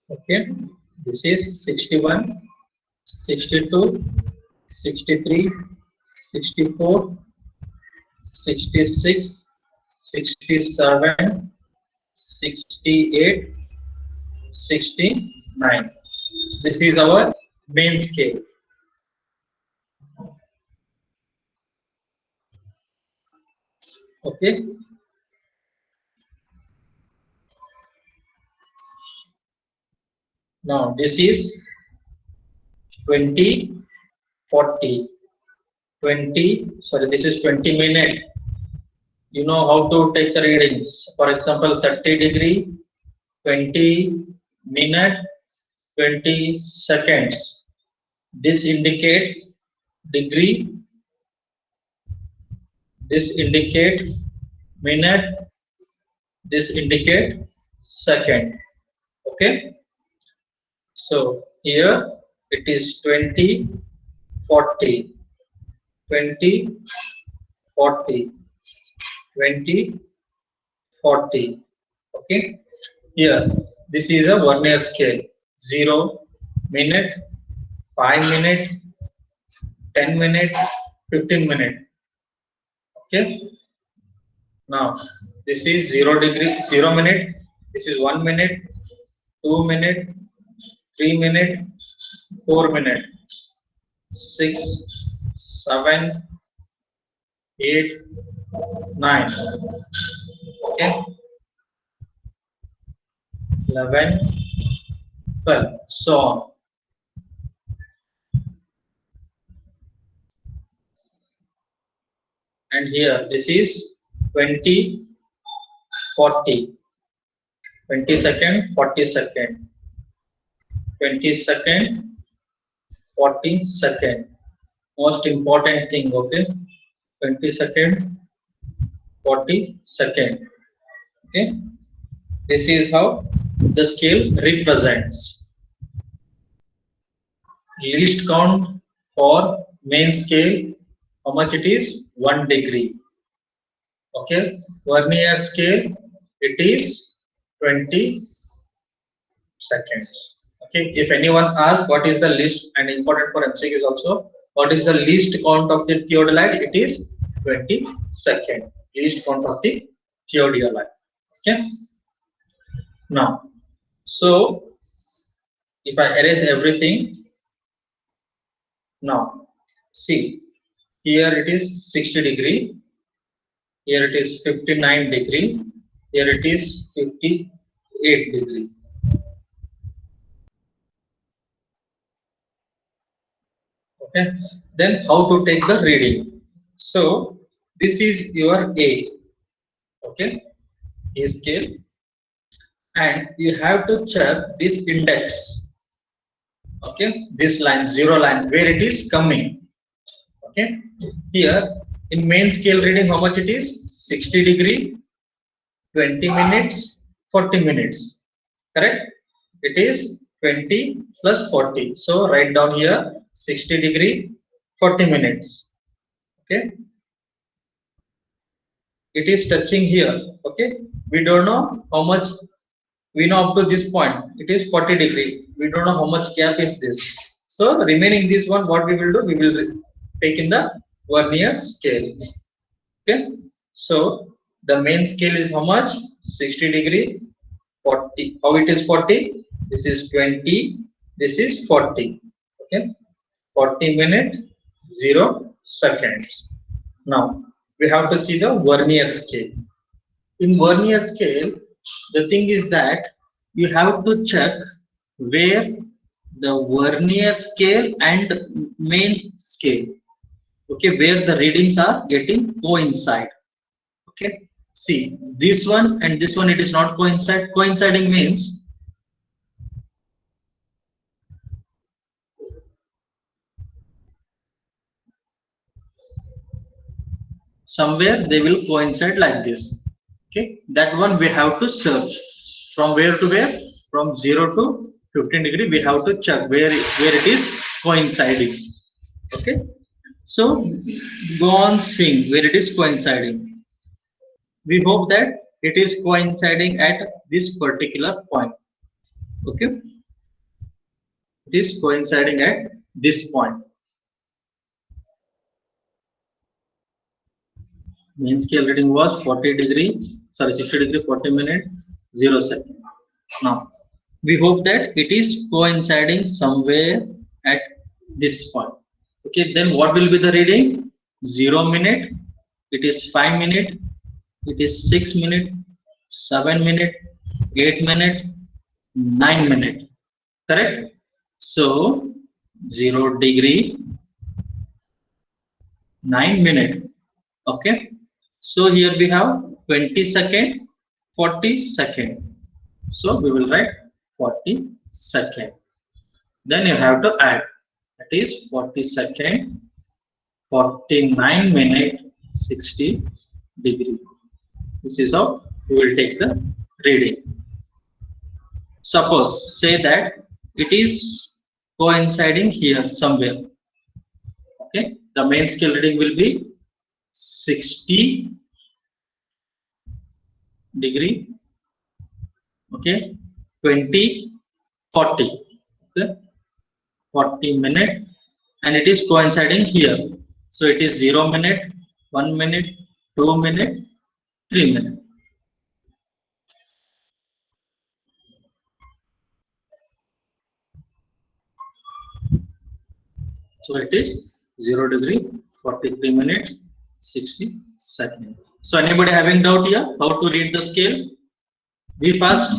Okay, this is 61, 62, 63, 64, 66, 67, 68, 69. This is our main scale. Okay. Now this is 20, 40, this is 20 minute. You know how to take the readings. For example, 30 degree, 20 minute, 20 seconds. This indicate degree, this indicate minute, this indicate second. Okay, so here it is 20, 40, 20, 40, 20, 40. Okay, here this is a vernier scale. 0 minute, 5 minute, 10 minute, 15 minute. Okay, now this is 0 degree, 0 minute, this is 1 minute, 2 minute, 3 minute, 4 minute, 6, 7, 8, 9. Okay, 11, 12, so on. And here this is 20, 40, 20 second, 40 second, 20 second, 40 second. Most important thing, okay? 20 second, 40 second. Okay, this is how the scale represents. Least count for main scale, how much it is? 1 degree. Okay, vernier scale, it is 20 seconds. Okay, if anyone asks what is the least, and important for MCQ is also, what is the least count of the theodolite? It is 20 seconds. Least count of the theodolite. Okay, now, so if I erase everything, now see, here it is 60 degree, here it is 59 degree, here it is 58 degree. Okay, then how to take the reading? So this is your A. Okay, A scale, and you have to check this index. Okay, this line, 0 line, where it is coming. Okay, here in main scale reading, how much it is? 60 degree, 20 minutes, 40 minutes. Correct? It is 20 plus 40. So write down here 60 degree, 40 minutes. Okay, it is touching here. Okay, we don't know how much. We know up to this point it is 40 degree. We don't know how much gap is this. So remaining this one, what we will do, we will take in the vernier scale. Okay, so the main scale is how much? 60 degree, 40. How it is 40? This is 20. This is 40. Okay, 40 minute, 0 seconds. Now we have to see the vernier scale. In vernier scale, the thing is that you have to check where the vernier scale and main scale, okay, where the readings are getting coincide. Okay, see, this one and this one, it is not coincide. Coinciding means somewhere they will coincide like this. Okay, that one we have to search. From where to where? From 0 to 15 degree, we have to check where it is coinciding. Okay, so go on seeing where it is coinciding. We hope that it is coinciding at this particular point. Okay, it is coinciding at this point. Main scale reading was 40 degree, sorry, 60 degree, 40 minutes, 0 second. Now we hope that it is coinciding somewhere at this point. Okay, then what will be the reading? 0 minute, it is 5 minute, it is 6 minute, 7 minute, 8 minute, 9 minute. Correct? So 0 degree, 9 minutes. Okay, so here we have 20 second, 40 second. So we will write 40 second. Then you have to add, that is 40 second, 49 minute, 60 degree. This is how we will take the reading. Suppose say that it is coinciding here somewhere. Okay, the main scale reading will be 60 degree. Okay, 20, 40. Okay, 40 minute, and it is coinciding here. So it is 0 minute, 1 minute, 2 minute, 3 minute. So it is 0 degree, 43 minutes, 60 seconds. So anybody having doubt here how to read the scale? Be fast.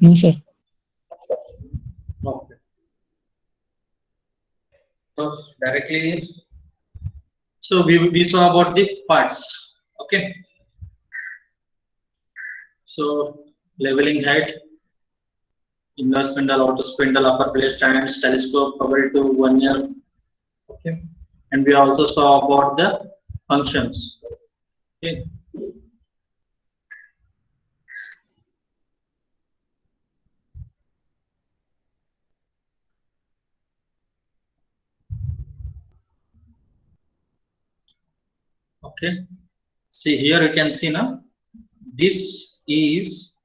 No, sir. Okay. So directly, so we saw about the parts. Okay. So leveling height, inner spindle, outer spindle, upper plate stands, telescope, cover to 1 year. Okay. And we also saw about the functions. Okay. Okay. See here you can see now. This is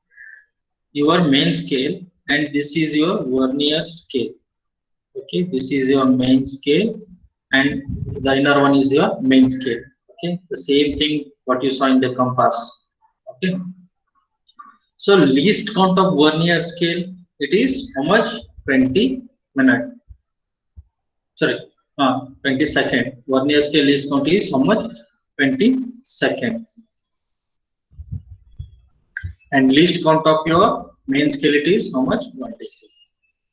your main scale and this is your vernier scale. Okay, this is your main scale and the inner one is your main scale. Okay, the same thing what you saw in the compass. Okay, so least count of vernier scale, it is how much? 20 minute. Sorry, 20 second. Vernier scale least count is how much? 20 second. And least count of your main scale it is how much? 1 degree.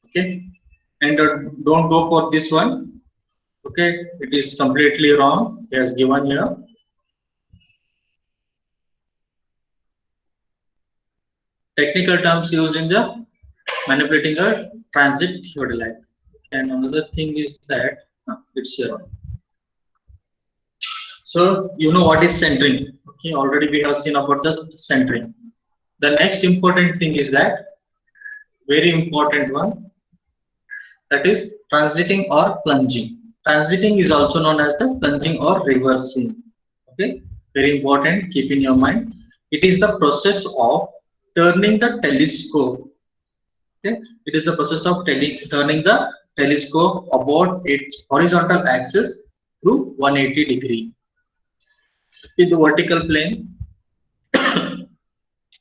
Okay, and don't go for this one. Okay, it is completely wrong. He has given here. Technical terms used in the manipulating a transit theodolite. And another thing is that it's here. So you know what is centering. Okay, already we have seen about the centering. The next important thing is that very important one, that is transiting or plunging. Transiting is also known as the plunging or reversing. Okay, very important, keep in your mind. It is the process of turning the telescope. Okay, it is a process of turning the telescope about its horizontal axis through 180 degree in the vertical plane,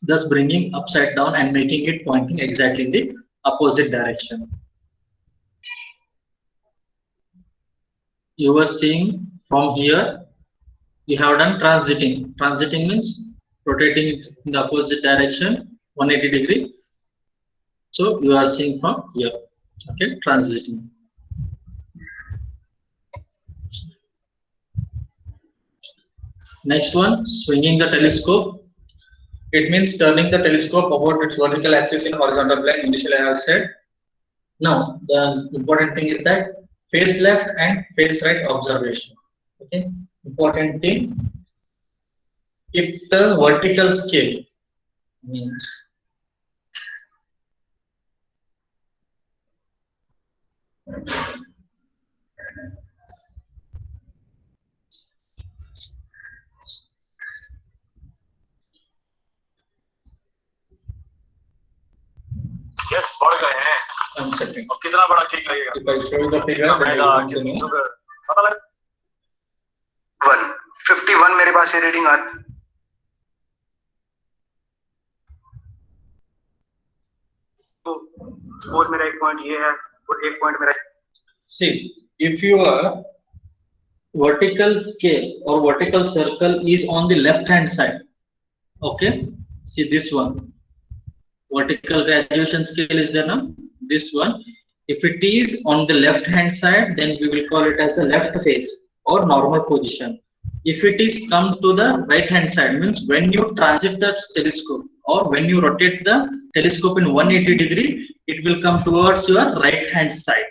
thus bringing upside down and making it pointing exactly in the opposite direction. You were seeing from here, you have done transiting. Transiting means rotating it in the opposite direction, 180 degree. So you are seeing from here. Okay, transiting. Next one, swinging the telescope. It means turning the telescope about its vertical axis in horizontal plane. Initially I have said. Now the important thing is that face left and face right observation. Okay, important thing. If the vertical scale means yes बढ़ गए हैं 1 second. और कितना बड़ा cake लगेगा If I show you the figure, कितना then maida you will कितनी know. Sugar पता लग 51 मेरे पास ये रीडिंग आ तो सपोज मेरा एक पॉइंट ये है और एक पॉइंट मेरा See, if your vertical scale or vertical circle is on the left hand side, okay, see this one, vertical graduation scale is there now, this one. If it is on the left hand side, then we will call it as a left face or normal position. If it is come to the right hand side, means when you transit the telescope or when you rotate the telescope in 180 degree, it will come towards your right hand side.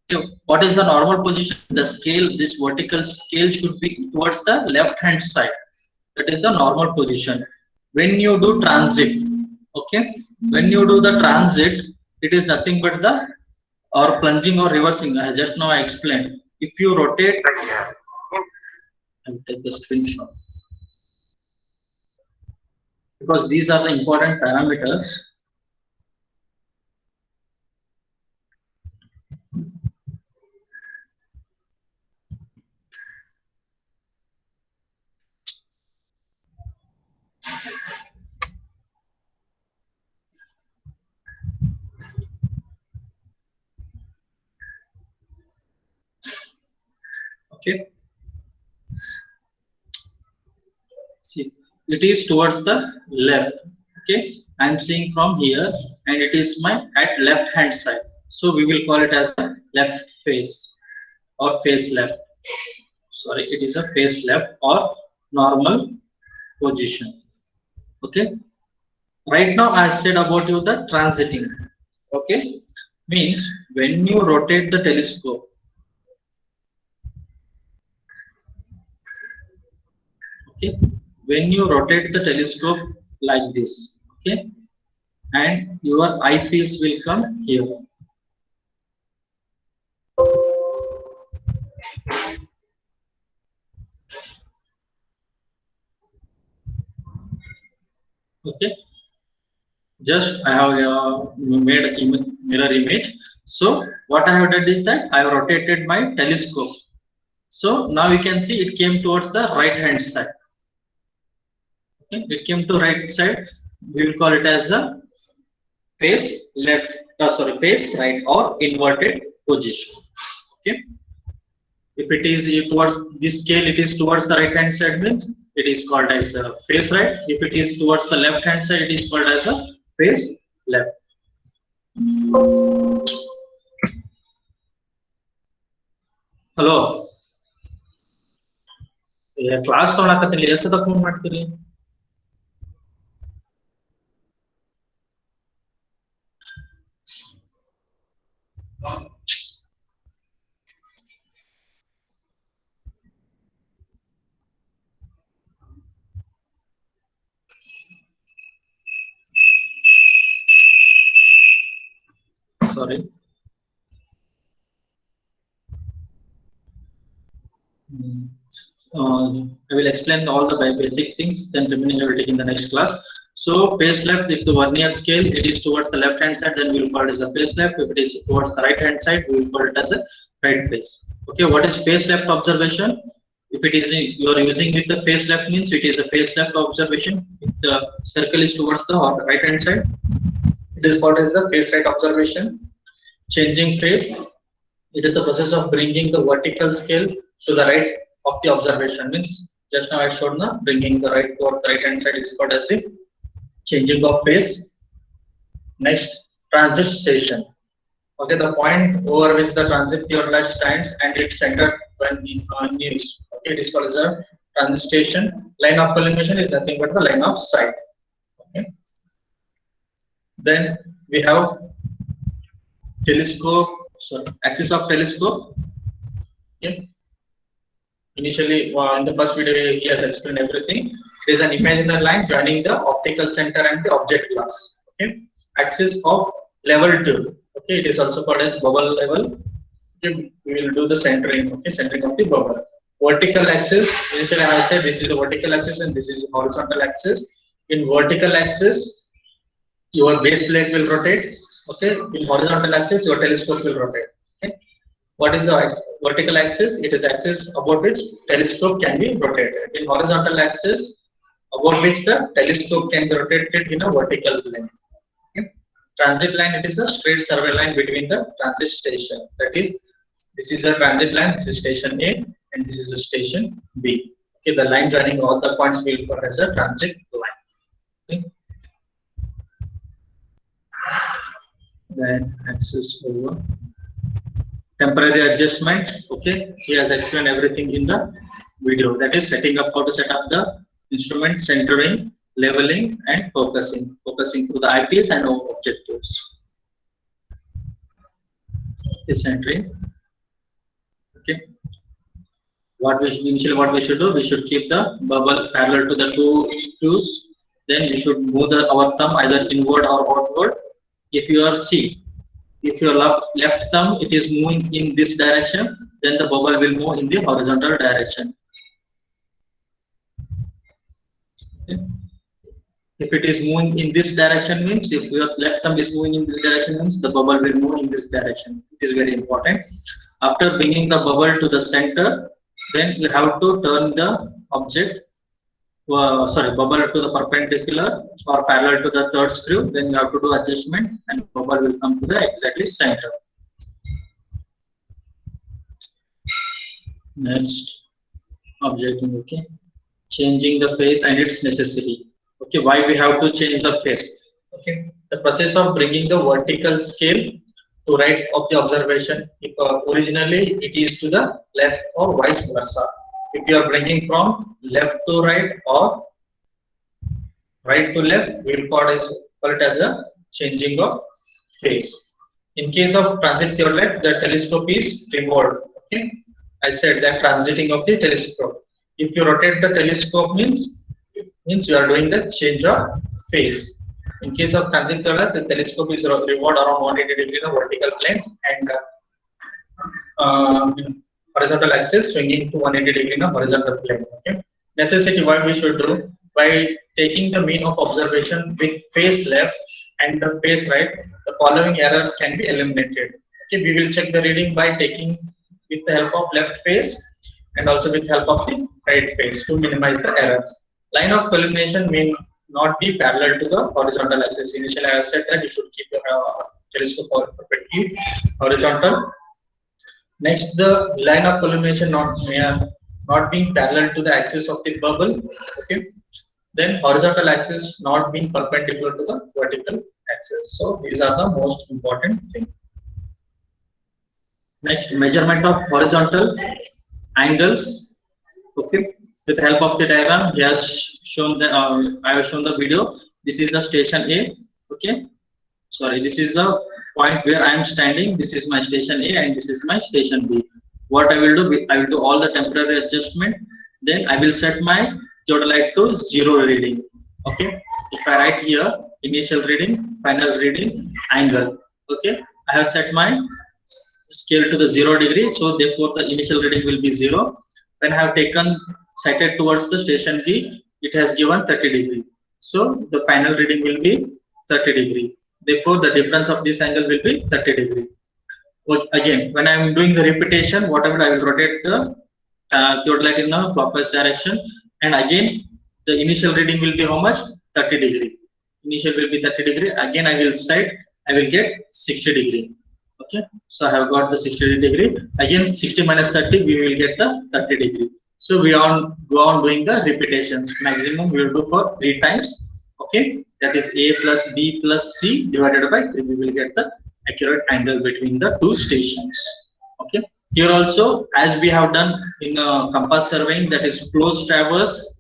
Okay. What is the normal position? The scale, this vertical scale should be towards the left hand side. That is the normal position. When you do transit, okay, when you do the transit, it is nothing but the or plunging or reversing. Just now I explained. If you rotate, I will take the screenshot because these are the important parameters. Okay. See, it is towards the left. Okay, I am seeing from here, and it is my at left hand side. So we will call it as a left face or face left. Sorry, it is a face left or normal position. Okay. Right now I said about you the transiting. Okay, means when you rotate the telescope, okay, when you rotate the telescope like this, okay, and your eyepiece will come here. Okay, just I have made a mirror image. So what I have done is that I have rotated my telescope. So now you can see it came towards the right hand side. Okay, it came to right side. We will call it as a face left, sorry, face right or inverted position. Okay, if it is towards this scale, it is towards the right hand side, means it is called as a face right. If it is towards the left hand side, it is called as a face left. Hello. Class ತೊಗೊಳಕತ್ತೀನಿ, ಎಷ್ಟು ಸತ phone ಮಾಡ್ತೀರಿ? Sorry. I will explain all the basic things, then remaining I will take in the next class. So face left, if the vernier scale it is towards the left hand side, then we will call it as a face left. If it is towards the right hand side, we will call it as a right face. Okay, what is face left observation? If it is you are using with the face left, means it is a face left observation. If the circle is towards the right hand side, it is called as the face right observation. Changing face, it is the process of bringing the vertical scale to the right of the observation. Means just now I showed now bringing the right toward the right hand side is called as the changing of phase. Next, transit station. Okay, the point over which the transit theodolite stands and its center when in use. Okay, it is called as a transit station. Line of collimation is nothing but the line of sight. Okay. Then we have telescope, sorry, axis of telescope. Okay. Initially, in the first video, he has explained everything. It is an imaginary line joining the optical center and the object glass. Okay. Axis of level 2. Okay, it is also called as bubble level. Okay, we will do the centering. Okay, centering of the bubble. Vertical axis. Initially, I said this is the vertical axis and this is the horizontal axis. In vertical axis, your base plate will rotate. Okay, in horizontal axis, your telescope will rotate. Okay. What is the vertical axis? It is axis about which telescope can be rotated. In horizontal axis, about which the telescope can be rotated in a vertical line. Okay. Transit line, it is a straight survey line between the transit station. That is, this is a transit line, this is station A, and this is a station B. Okay, the line joining all the points will be called as a transit line. Okay. Then axis over temporary adjustment. Okay, he has explained everything in the video, that is setting up, how to set up the instrument, centering, leveling and focusing through the IPS and objectives. Centering. Okay, what we should, initially what we should do, we should keep the bubble parallel to the two screws. Then we should move our thumb either inward or outward. If your left thumb it is moving in this direction, then the bubble will move in the horizontal direction. Okay. If it is moving in this direction, means if your left thumb is moving in this direction, means the bubble will move in this direction. It is very important. After bringing the bubble to the center, then you have to turn the object, bubble to the perpendicular or parallel to the third screw. Then you have to do adjustment and bubble will come to the exactly center. Next, objecting. Okay, changing the phase and its necessity. Okay, why we have to change the phase? Okay, the process of bringing the vertical scale to right of the observation. If originally it is to the left or vice versa. If you are bringing from left to right or right to left, we will call it as a changing of phase. In case of transit theodolite, the telescope is revolved. Okay, I said that transiting of the telescope. If you rotate the telescope, means you are doing the change of phase. In case of transit theodolite, the telescope is revolved around 180 degrees in the vertical plane and horizontal axis swinging to 180 degree in a horizontal plane. Okay. Necessity, what we should do, by taking the mean of observation with phase left and the phase right, the following errors can be eliminated. Okay, we will check the reading by taking with the help of left phase and also with help of the right phase to minimize the errors. Line of collimation may not be parallel to the horizontal axis. Initially, I have said that you should keep your telescope perpendicular horizontal. Next, the line of collimation not being parallel to the axis of the bubble. Okay, then horizontal axis not being perpendicular to the vertical axis. So these are the most important things. Next, measurement of horizontal angles. Okay, with the help of the diagram, he has shown the I have shown the video. This is the station A. Okay, sorry, this is the point where I am standing. This is my station A and this is my station B. What I will do, I will do all the temporary adjustment. Then I will set my theodolite to 0 reading. Okay, if I write here initial reading, final reading, angle. Okay, I have set my scale to the 0 degree, so therefore the initial reading will be 0. When I have taken set it towards the station B, it has given 30 degree. So the final reading will be 30 degree. Therefore, the difference of this angle will be 30 degree. Again, when I am doing the repetition, whatever I will rotate the theodolite in the clockwise direction, and again the initial reading will be how much? 30 degree. Initial will be 30 degree. Again, I will set, I will get 60 degree. Okay, so I have got the 60 degree. Again, 60 minus 30, we will get the 30 degree. So we go on doing the repetitions. Maximum we will do for 3 times. Okay, that is A plus B plus C divided by 3. We will get the accurate angle between the two stations. Okay, here also, as we have done in compass surveying, that is closed traverse.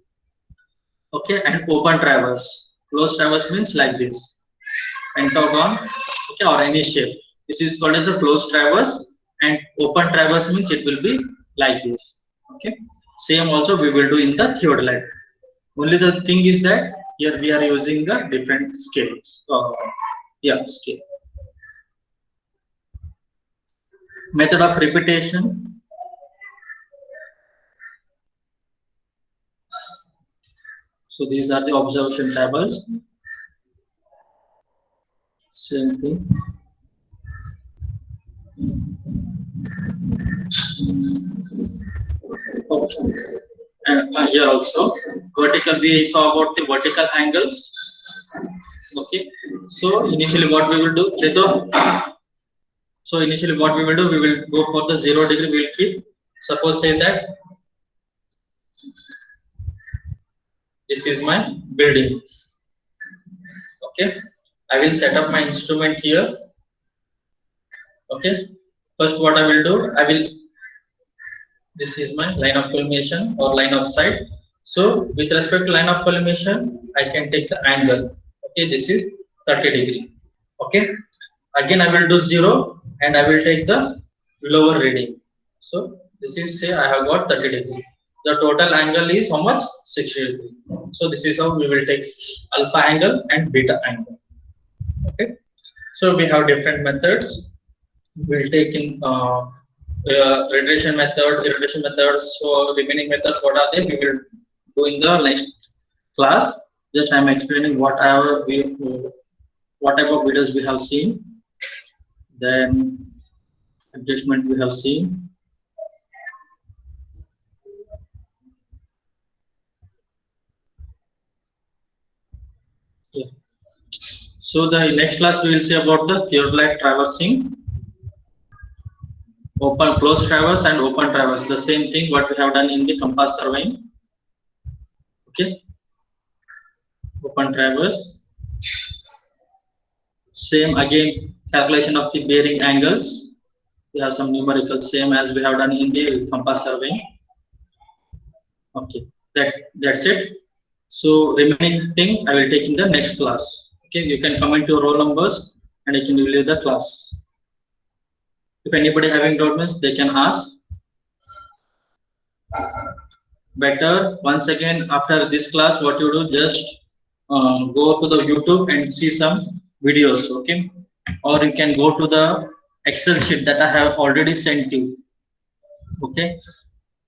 Okay, and open traverse. Closed traverse means like this, pentagon. Okay, or any shape. This is called as a closed traverse, and open traverse means it will be like this. Okay, same also we will do in the theodolite. Only the thing is that here we are using the different scales. Scale. Method of repetition. So these are the observation tables. Same thing. Okay. And here also vertical, we saw about the vertical angles. Okay, so initially what we will do, Cheto? So initially what we will do, we will go for the 0 degree. We will keep, suppose say that this is my building. Okay, I will set up my instrument here. Okay, First, what I will do, this is my line of collimation or line of sight. So with respect to line of collimation, I can take the angle. Okay, this is 30 degree. Okay, again I will do 0 and I will take the lower reading. So this is, say I have got 30 degree. The total angle is how much? 60 degree. So this is how we will take alpha angle and beta angle. Okay, so we have different methods. We'll take in radiation method, irradiation methods. So remaining methods, what are they? We will do in the next class. Just I am explaining what type of videos we have seen. Then adjustment we have seen. Yeah. So the next class we will see about the theodolite traversing, open closed traverse and open traverse. The same thing what we have done in the compass surveying. Okay. Open traverse. Same again, calculation of the bearing angles. We have some numerical same as we have done in the compass surveying. Okay, that's it. So remaining thing I will take in the next class. Okay, you can comment your roll numbers and I can leave the class. If anybody having doubts, they can ask. Better once again after this class, what you do, just go to the YouTube and see some videos. Okay, or you can go to the Excel sheet that I have already sent you. Okay,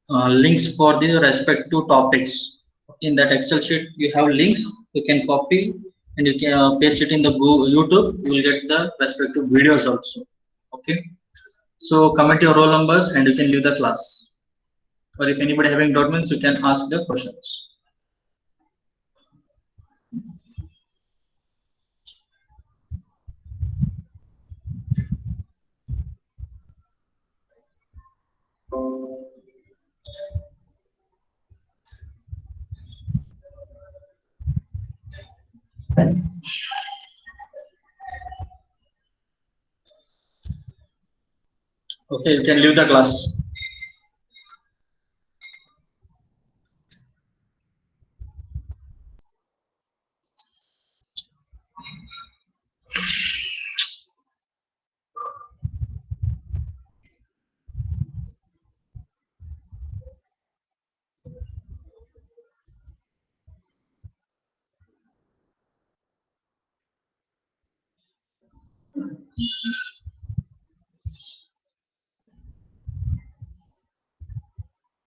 links for the respective topics. In that Excel sheet, you have links. You can copy and you can paste it in the YouTube. You will get the respective videos also. Okay. So comment your roll numbers and you can leave the class. Or if anybody having doubts, you can ask the questions. Okay, you can leave the class.